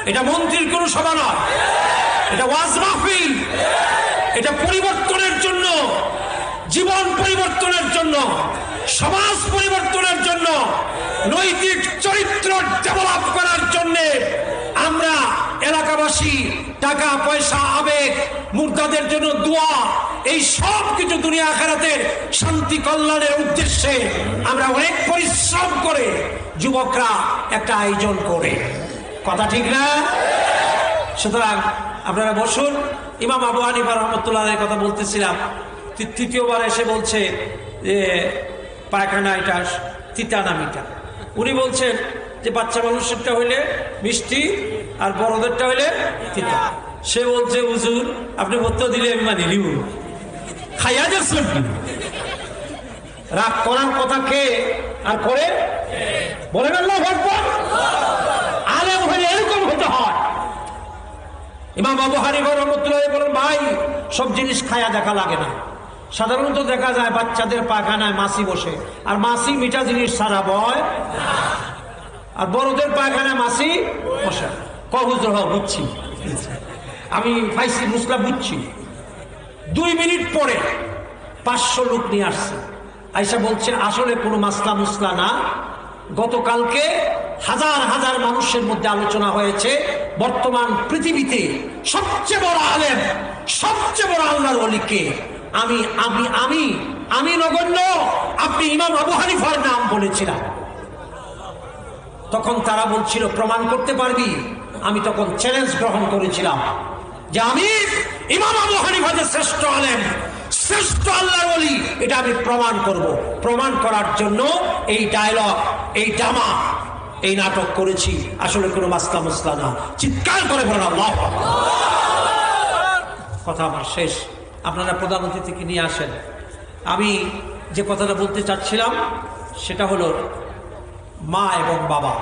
এটা মন্ত্রীর কোনো সভা নয়, এটা ওয়াজ মাহফিল। এটা পরিবর্তনের জন্য, জীবন পরিবর্তনের জন্য, সমাজ পরিবর্তনের জন্য, নৈতিক চরিত্র ডেভেলপ করার জন্য আমরা এলাকাবাসী টাকা পয়সা আবেগ, মুর্দাদের জন্য দোয়া, এই সব কিছু দুনিয়া আখিরাতের শান্তি কল্যাণের উদ্দেশ্যে আমরা অনেক পরিশ্রম করে যুবকরা একটা আয়োজন করে। কথা ঠিক না? সুতরাং আপনারা বসুন। ইমাম আবু হানিফা রাহমাতুল্লাহর কথা বলতেছিলাম। তৃতীয়বার এসে বলছে যে পায়খানা এটা তিতা না মিঠা। উনি বলছেন যে বাচ্চা মানুষেরটা হইলে মিষ্টি আর বড়দেরটা হইলে তিতা। সে বলছে হুজুর আপনি ভর্তি দিলে আমি মানি নিব, খাইয়া যাচ্ছেন রাগ করার কথা কে আর করে বলে গেল আলেম হলে এরকম হতে হয়। ইমাম আবু হানিফা রাহমাতুল্লাহ বলেন ভাই সব জিনিস খায়া দেখা লাগে না। সাধারণত দেখা যায় বাচ্চাদের পায়খানায় মাছি বসে, আর মাছি মিঠা জিনিস ছাড়া বয়, আর বড়দের পায়খানায় মাছি বসে। কহুজুর বুঝছি, আমি ফাইসি মুসলা বুঝছি। 2 মিনিট পরে 500 লোক নিয়ে আসছে, আইসা বলছে আসলে কোনো মাসলা মুসলা না, গতকালকে হাজার হাজার মানুষের মধ্যে আলোচনা হয়েছে বর্তমান পৃথিবীতে সবচেয়ে বড় আলেম, সবচেয়ে বড় আল্লাহর ওলিকে আমি আমি আমি আমি নগণ্য, আপনি ইমাম আবু হানিফার নাম বলেছিলাম। তখন তারা বলছিল প্রমাণ করতে পারবি? আমি তখন চ্যালেঞ্জ গ্রহণ করেছিলাম যে আমি ইমাম আবু হানিফা যে শ্রেষ্ঠ আলেম, শ্রেষ্ঠ আল্লাহর ওলি, এটা আমি প্রমাণ করব। প্রমাণ করার জন্য এই ডায়লগ, এই ড্রামা, এই নাটক করেছি। আসলে কোনো মাসলা মুসলা না। চিৎকার করে বলেন আল্লাহু আকবার। কথা আমার শেষ। আপনারা প্রধান অতিথিকে নিয়ে আসেন। আমি যে কথাটা বলতে চাচ্ছিলাম সেটা হলো মা এবং বাবা।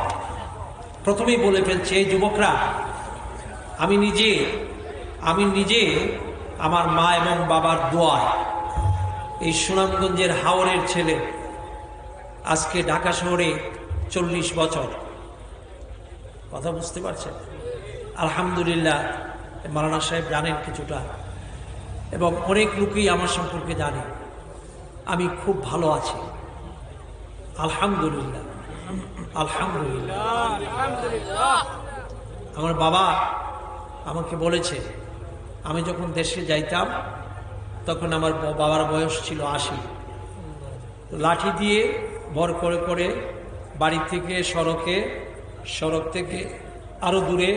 প্রথমেই বলে ফেলছি এই যুবকরা, আমি নিজে আমার মা এবং বাবার দোয়ায় এই সুনামগঞ্জের হাওরের ছেলে আজকে ঢাকা শহরে 40 বছর। কথা বুঝতে পারছেন? আলহামদুলিল্লাহ মাওলানা সাহেব জানেন কিছুটা, এবং অনেক লোকই আমার সম্পর্কে জানে। আমি খুব ভালো আছি আলহামদুলিল্লাহ, আলহামদুলিল্লাহ। আমার বাবা আমাকে বলেছে আমি যখন দেশে যাইতাম তখন আমার বাবার বয়স ছিল 80। লাঠি দিয়ে ভর করে করে বাড়ি থেকে সড়ক থেকে আরো দূরে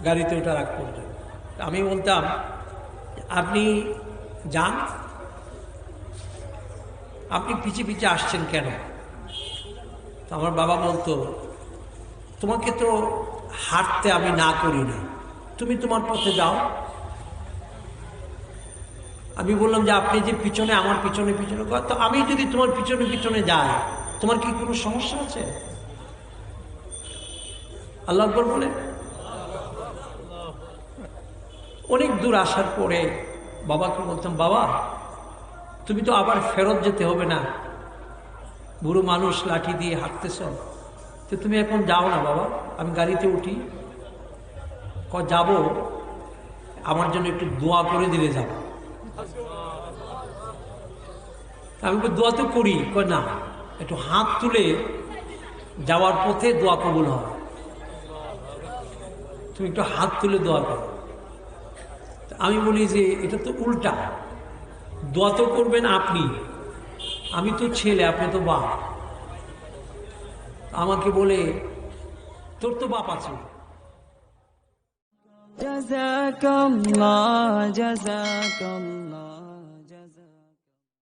গাড়িতে ওঠা রাখ করতো। আমি বলতাম আপনি যান, আপনি পিছে পিছে আসছেন কেন? তো আমার বাবা বলতো তোমাকে তো হাঁটতে আমি না করি না, তুমি তোমার পথে যাও। আমি বললাম যে আপনি যে পিছনে আমার পিছনে পিছনে, তো আমি যদি তোমার পিছনে পিছনে যাই তোমার কি কোনো সমস্যা আছে? আল্লাহ আকবার বলে। অনেক দূর আসার পরে বাবাকে বলতাম বাবা তুমি তো আবার ফেরত যেতে হবে না, বুড়ো মানুষ লাঠি দিয়ে হাঁটতেছ, তো তুমি এখন যাও না বাবা, আমি গাড়িতে উঠি। যাব, আমার জন্য একটু দোয়া করে দিলে যাব। আমি দোয়া তো করি, না একটু হাত তুলে যাওয়ার পথে দোয়া কবুল হয়, তুমি একটু হাত তুলে দোয়া করো। আমি বলি যে এটা তো উল্টা, দোয়া তো করবেন আপনি, আমি তো ছেলে, আপনি তো বাপ। আমাকে বলে তোর তো বাপ আছে। জাযাকাল্লাহ জাযাকাল্লাহ।